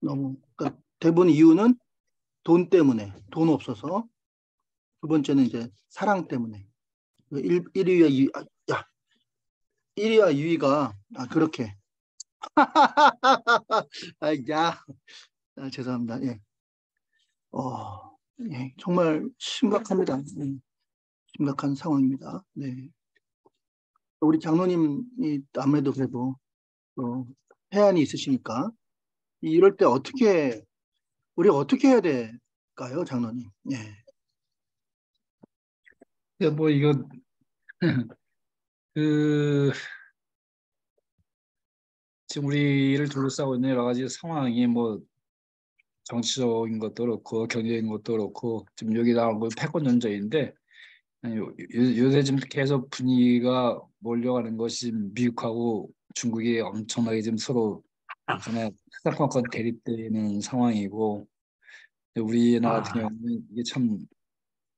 너무 그러니까 대부분 이유는 돈 때문에, 돈 없어서. 두 번째는 이제 사랑 때문에. 1위와 2위, 1위와 2위가 그렇게. 죄송합니다. 예. 예, 정말 심각합니다. 심각한 상황입니다. 네. 우리 장로님이 아무래도 그래도 해안이 있으시니까 이럴 때 우리가 어떻게 해야 될까요, 장로님? 예. 뭐 이거 그 지금 우리를 둘러싸고 있는 여러 가지 상황이 뭐 정치적인 것도 그렇고 경제적인 것도 그렇고 지금 여기 나온 건 패권 전쟁인데 요새 지금 계속 분위기가 몰려가는 것이 미국하고 중국이 엄청나게 지금 서로 간에 사건권 대립되는 상황이고 우리나라 같은 경우는 이게 참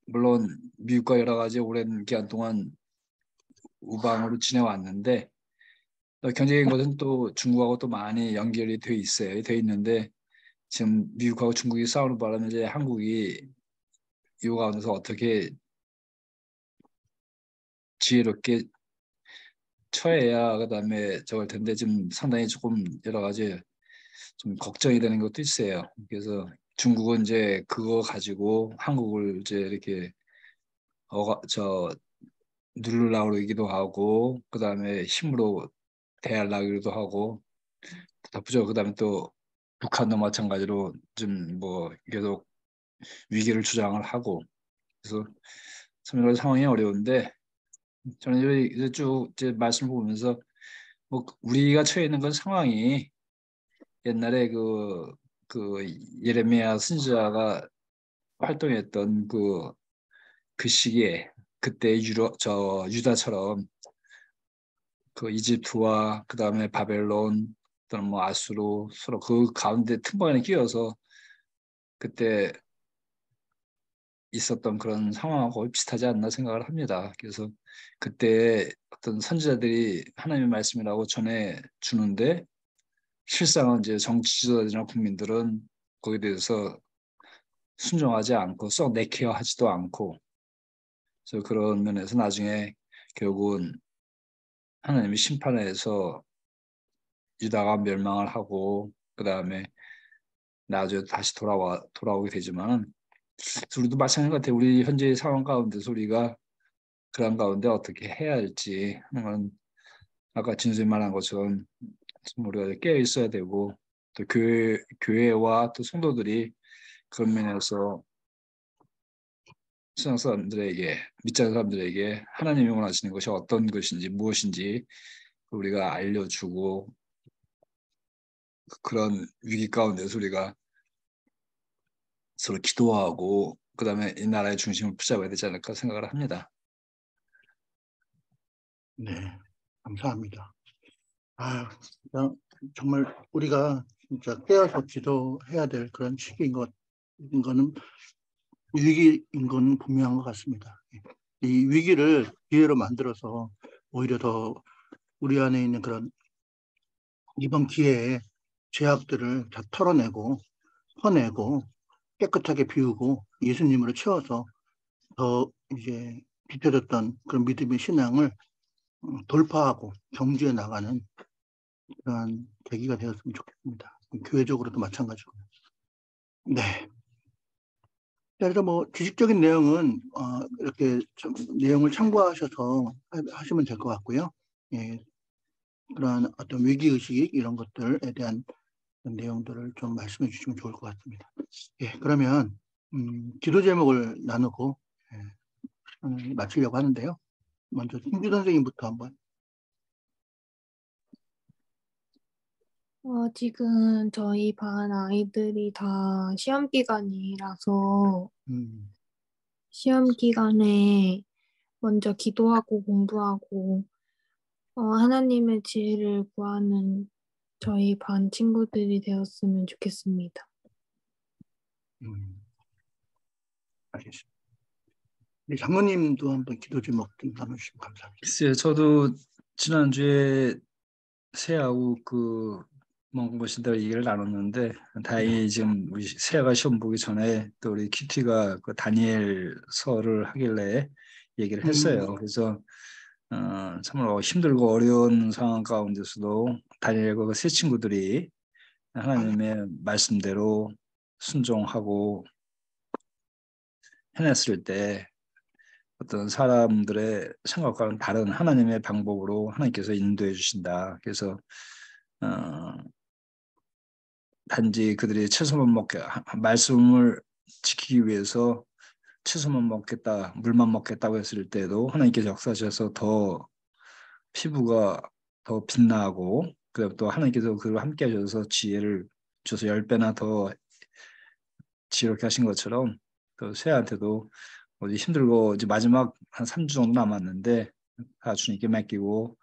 물론 미국과 여러 가지 오랜 기간 동안 우방으로 지내왔는데 경제적인 것은 또 중국하고 또 많이 연결이 돼 있어요. 돼 있는데 지금 미국하고 중국이 싸우는 바람에 이제 한국이 이 가운데서 어떻게 지혜롭게 처해야 그다음에 저걸 텐데 지금 상당히 조금 여러 가지 좀 걱정이 되는 것도 있어요. 그래서 중국은 이제 그거 가지고 한국을 이제 이렇게 누르려고 그러기도 하고 그다음에 힘으로 대하려기도 하고 바쁘죠. 그다음에 또 북한도 마찬가지로 좀 뭐 계속 위기를 주장을 하고 그래서 참 여러 상황이 어려운데 저는 이제 쭉 이제 말씀 보면서 뭐 우리가 처해 있는 건 상황이 옛날에 그 예레미야 선지자가 활동했던 그 시기에 그때 유다처럼 그 이집트와 그 다음에 바벨론 또는 뭐 아수로 서로 그 가운데 틈바구니에 끼어서 그때 있었던 그런 상황하고 비슷하지 않나 생각을 합니다. 그래서 그때 어떤 선지자들이 하나님의 말씀이라고 전해 주는데 실상은 이제 정치 지도자들이나 국민들은 거기에 대해서 순종하지 않고 썩 내케어하지도 않고, 그래서 그런 면에서 나중에 결국은 하나님의 심판에서 유다가 멸망을 하고 그 다음에 나중에 다시 돌아오게 되지만, 우리도 마찬가지 같아요. 우리 현재의 상황 가운데서 우리가 그런 가운데 어떻게 해야 할지 하는 건 아까 진수님 말한 것처럼 우리가 깨어 있어야 되고, 또 교회와 또 성도들이 그런 면에서 신앙 사람들에게, 믿지 않는 사람들에게 하나님이 원하시는 것이 어떤 것인지 무엇인지 우리가 알려주고, 그런 위기 가운데서 우리가 서로 기도하고 그 다음에 이 나라의 중심을 붙잡아야 되지 않을까 생각을 합니다. 네, 감사합니다. 진짜 정말 우리가 진짜 깨어서 기도해야 될 그런 시기인 거는 위기인 건 분명한 것 같습니다. 이 위기를 기회로 만들어서 오히려 더 우리 안에 있는 그런 이번 기회에 죄악들을 다 털어내고 퍼내고 깨끗하게 비우고 예수님으로 채워서 더 이제 뒤처졌던 그런 믿음의 신앙을 돌파하고 경주해 나가는 그런 계기가 되었으면 좋겠습니다. 교회적으로도 마찬가지고. 네. 그래서 뭐 지식적인 내용은 이렇게 좀 내용을 참고하셔서 하시면 될 것 같고요. 예, 그러한 어떤 위기의식 이런 것들에 대한 내용들을 좀 말씀해 주시면 좋을 것 같습니다. 예, 그러면 기도 제목을 나누고 마치려고 하는데요. 먼저 김주 선생님부터 한번. 지금 저희 반 아이들이 다 시험 기간이라서 음, 시험 기간에 먼저 기도하고 공부하고 하나님의 지혜를 구하는 저희 반 친구들이 되었으면 좋겠습니다. 알겠습니다. 우리 장모님도 한번 기도 제목 좀 나눠주시면 감사합니다. 글쎄요, 저도 지난주에 새하고 먼 곳이다 얘기를 나눴는데, 다행히 지금 우리 새아가 시험 보기 전에 또 우리 큐티가 그 다니엘서를 하길래 얘기를 했어요. 그래서 정말 힘들고 어려운 상황 가운데서도 다니엘과 그 세 친구들이 하나님의 말씀대로 순종하고 해냈을 때 어떤 사람들의 생각과는 다른 하나님의 방법으로 하나님께서 인도해 주신다. 그래서 단지 그들이 채소만 말씀을 지키기 위해서 채소만 먹겠다, 물만 먹겠다고 했을 때도 하나님께서 역사하셔서 더 피부가 더 빛나고, 그리고 또 하나님께서 그를 함께 하셔서 지혜를 줘서 10배나 더 지혜롭게 하신 것처럼, 또 새한테도 어디 힘들고 이제 마지막 한 3주 정도 남았는데 다 주님께 맡기고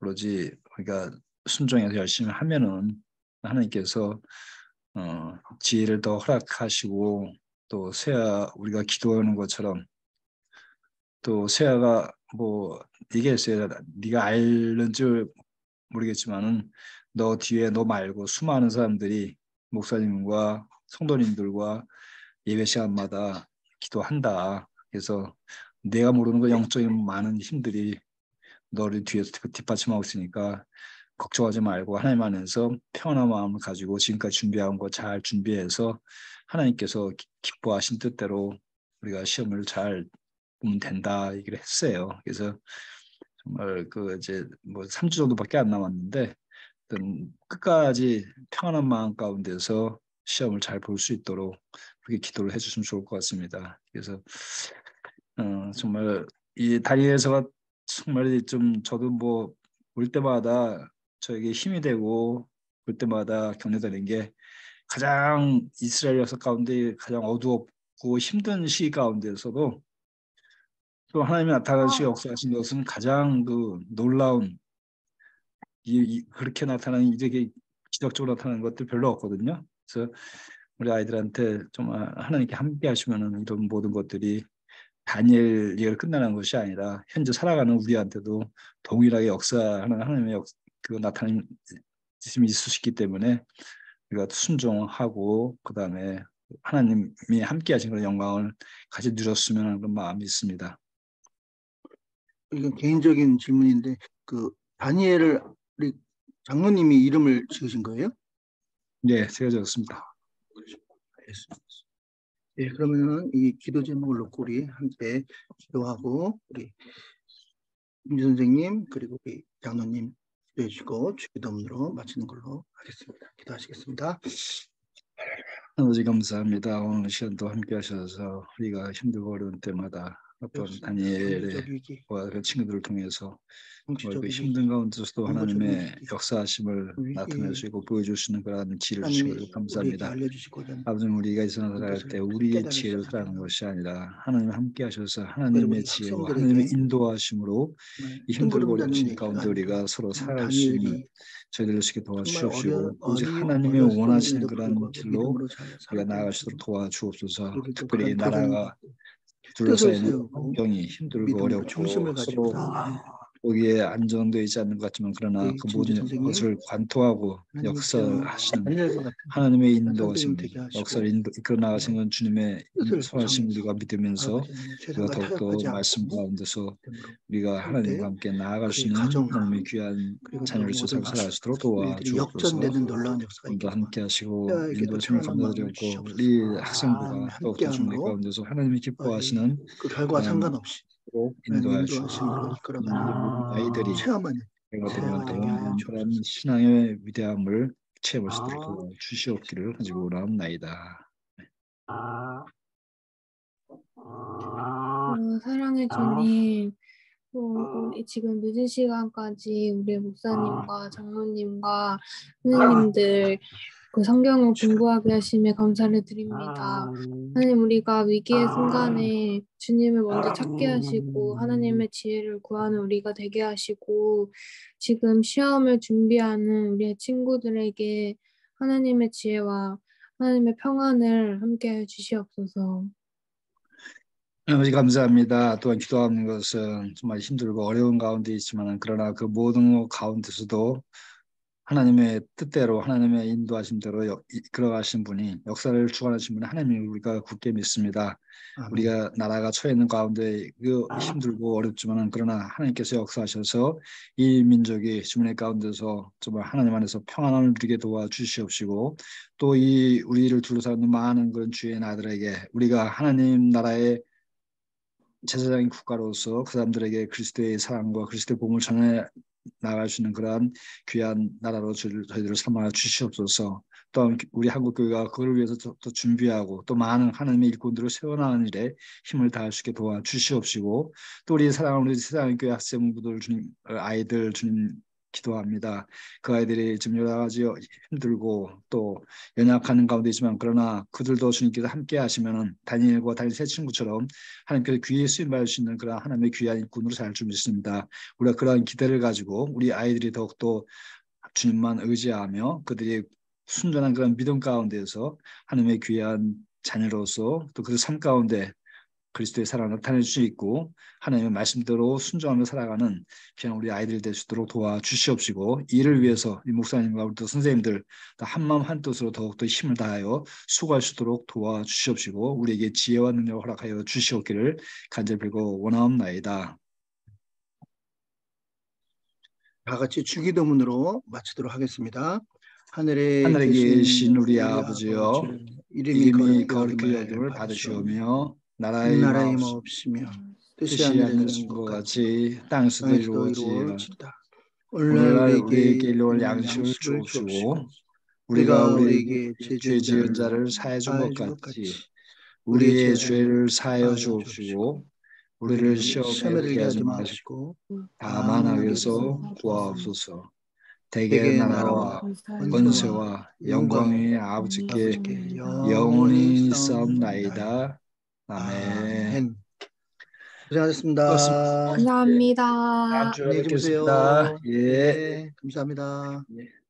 오로지 우리가 순종해서 열심히 하면은 하나님께서 지혜를 더 허락하시고, 또 새아 우리가 기도하는 것처럼 또 새아가 뭐 얘기했어요. 네가 알는지 모르겠지만은 너 뒤에 너 말고 수많은 사람들이 목사님과 성도님들과 예배 시간마다 기도한다. 그래서 내가 모르는 거 영적인 많은 힘들이 너를 뒤에서 뒷받침하고 있으니까 걱정하지 말고 하나님 안에서 평안한 마음을 가지고 지금까지 준비한 거 잘 준비해서 하나님께서 기뻐하신 뜻대로 우리가 시험을 잘 보면 된다 얘기를 했어요. 그래서 정말 이제 뭐 3주 정도밖에 안 남았는데 끝까지 평안한 마음 가운데서 시험을 잘 볼 수 있도록 그렇게 기도를 해주시면 좋을 것 같습니다. 그래서 정말 이 다니엘서가 정말 좀 저도 뭐 볼 때마다 저에게 힘이 되고 볼 때마다 격려되는 게, 가장 이스라엘 역사 가운데 가장 어두웠고 힘든 시기 가운데서도 또 하나님이 나타나시 역사하신 것은 가장 놀라운 그렇게 나타나는 이렇게 기적적으로 나타나는 것들 별로 없거든요. 그래서 우리 아이들한테 정말 하나님께 함께 하시면은 이런 모든 것들이 다니엘 얘기가 끝나는 것이 아니라 현재 살아가는 우리한테도 동일하게 역사하는 하나님의 그 나타나심이 있을 수 있기 때문에 우리가 순종하고 그 다음에 하나님이 함께 하신 그런 영광을 같이 누렸으면 하는 그런 마음이 있습니다. 이건 개인적인 질문인데 그 다니엘을 우리 장로님이 이름을 지으신 거예요? 네, 제가 적었습니다. 알겠습니다. 예, 그러면 이 기도 제목을 놓고 우리 함께 기도하고 우리 김주 선생님 그리고 우리 장로님 기도해 주시고 주기도문으로 마치는 걸로 하겠습니다. 기도하시겠습니다. 아버지 감사합니다. 오늘 시간도 함께 하셔서 우리가 힘들고 어려운 때마다 어떤 다니엘의 그 친구들을 통해서 그 힘든 가운데서도 하나님의 역사하심을 나타내시고 보여주시는 그런 지혜를 주신 것을 감사합니다. 아버지 우리가 이 세상을 살아갈 때 우리의 지혜로 살아가는 것이 아니라 하나님 함께 하셔서 하나님의 지혜와 하나님의 인도하심으로 이 힘들고 어려운 가운데 우리가 서로 살아갈 수 있는 저희들을 쉽게 도와주시옵시고 오직 하나님이 원하시는 그런 길로 우리가 나아갈 수 있도록 도와주옵소서. 특별히 나라가 둘러싸여 있는 환경이 힘들고 어렵고 서로 거기에 안정되어 있지 않는 것 같지만 그러나 그 모든 것을 관통하고 역사하시는 하나님의 인도하심, 역사를 이끌어 나가시는 주님의 선하심 우리가 믿으면서 우리가 더욱더 말씀 가운데서 우리가 하나님과 함께 나아갈 수 있는 하나님의 귀한 자녀로서 잘 살아갈 수 있도록 도와주옵소서. 오늘도 함께 하시고 인도하심을 감사드렸고 우리 학생부가 더욱더 주님 가운데서 하나님이 기뻐하시는 그 결과 상관없이 인도하여 주시고 아이들이 내가 되면 그런 신앙의 위대함을 체험할 수 있도록 주시옵기를 가지고 원하옵나이다. 사랑해 주님, 우리 지금 늦은 시간까지 우리 목사님과 장로님과 선생님들 그 성경을 공부하게 하심에 감사를 드립니다. 하나님, 우리가 위기의 순간에 주님을 먼저 찾게 하시고 하나님의 지혜를 구하는 우리가 되게 하시고 지금 시험을 준비하는 우리의 친구들에게 하나님의 지혜와 하나님의 평안을 함께해 주시옵소서. 아버지 감사합니다. 또한 기도하는 것은 정말 힘들고 어려운 가운데 있지만 그러나 그 모든 가운데서도 하나님의 뜻대로 하나님의 인도하심대로 이끌어가신 분이 역사를 주관하신 분이 하나님을 우리가 굳게 믿습니다. 우리가 나라가 처해 있는 가운데 힘들고 어렵지만 그러나 하나님께서 역사하셔서 이 민족이 주민의 가운데서 정말 하나님 안에서 평안을 누리게 도와주시옵시고 또 이 우리를 둘러싸는 많은 그런 주의 나들에게 우리가 하나님 나라의 제사장인 국가로서 그 사람들에게 그리스도의 사랑과 그리스도의 복음을 전해 나갈 수 있는 그러한 귀한 나라로 저희들을 삼아 주시옵소서. 또 우리 한국교회가 그걸 위해서 또 준비하고 또 많은 하나님의 일꾼들을 세워나가는 일에 힘을 다할 수 있게 도와주시옵시고 또 우리 사랑하는 우리 세상의 교회 학생부들 주님 아이들 주님 기도합니다. 그 아이들이 지금 여러 가지 힘들고 또 연약하는 가운데 있지만 그러나 그들도 주님께서 함께 하시면은 다니엘과 다니엘 세 친구처럼 하나님께서 귀에 쓰임 받을 수 있는 그런 하나님의 귀한 일꾼으로 살 줄 믿습니다. 우리가 그러한 기대를 가지고 우리 아이들이 더욱더 주님만 의지하며 그들이 순전한 그런 믿음 가운데서 하나님의 귀한 자녀로서 또 그 삶 가운데 그리스도의 사랑을 나타낼 수 있고 하나님의 말씀대로 순종하며 살아가는 그냥 우리 아이들 될 수 있도록 도와주시옵시고 이를 위해서 이 목사님과 우리 또 선생님들 한마음 한뜻으로 더욱더 힘을 다하여 수고할 수 있도록 도와주시옵시고 우리에게 지혜와 능력을 허락하여 주시옵기를 간절히 빌고 원하옵나이다. 다 같이 주기도문으로 마치도록 하겠습니다. 하늘에 계신 우리 아버지여 이름이 거룩히 여김을 받으시오며 나라의 마옵시며 뜻이 하늘에서 것 같이 땅에서도 이루어지이다. 오늘날 우리에게 일용할 양식을 주옵시고 우리가 우리에게 죄 지은 자를 사해 준 것 같이 우리의 죄를 사하여 주옵시고 우리를 시험에 들게 하지 마시고 다만 악에서 구하옵소서. 대개 나라와 권세와 영광이 아버지께 영원히 있사옵나이다. 아멘. 고생하셨습니다. 감사합니다. 다음 주에 안녕히 주무세요. 뵙겠습니다. 예. 네, 감사합니다. 예.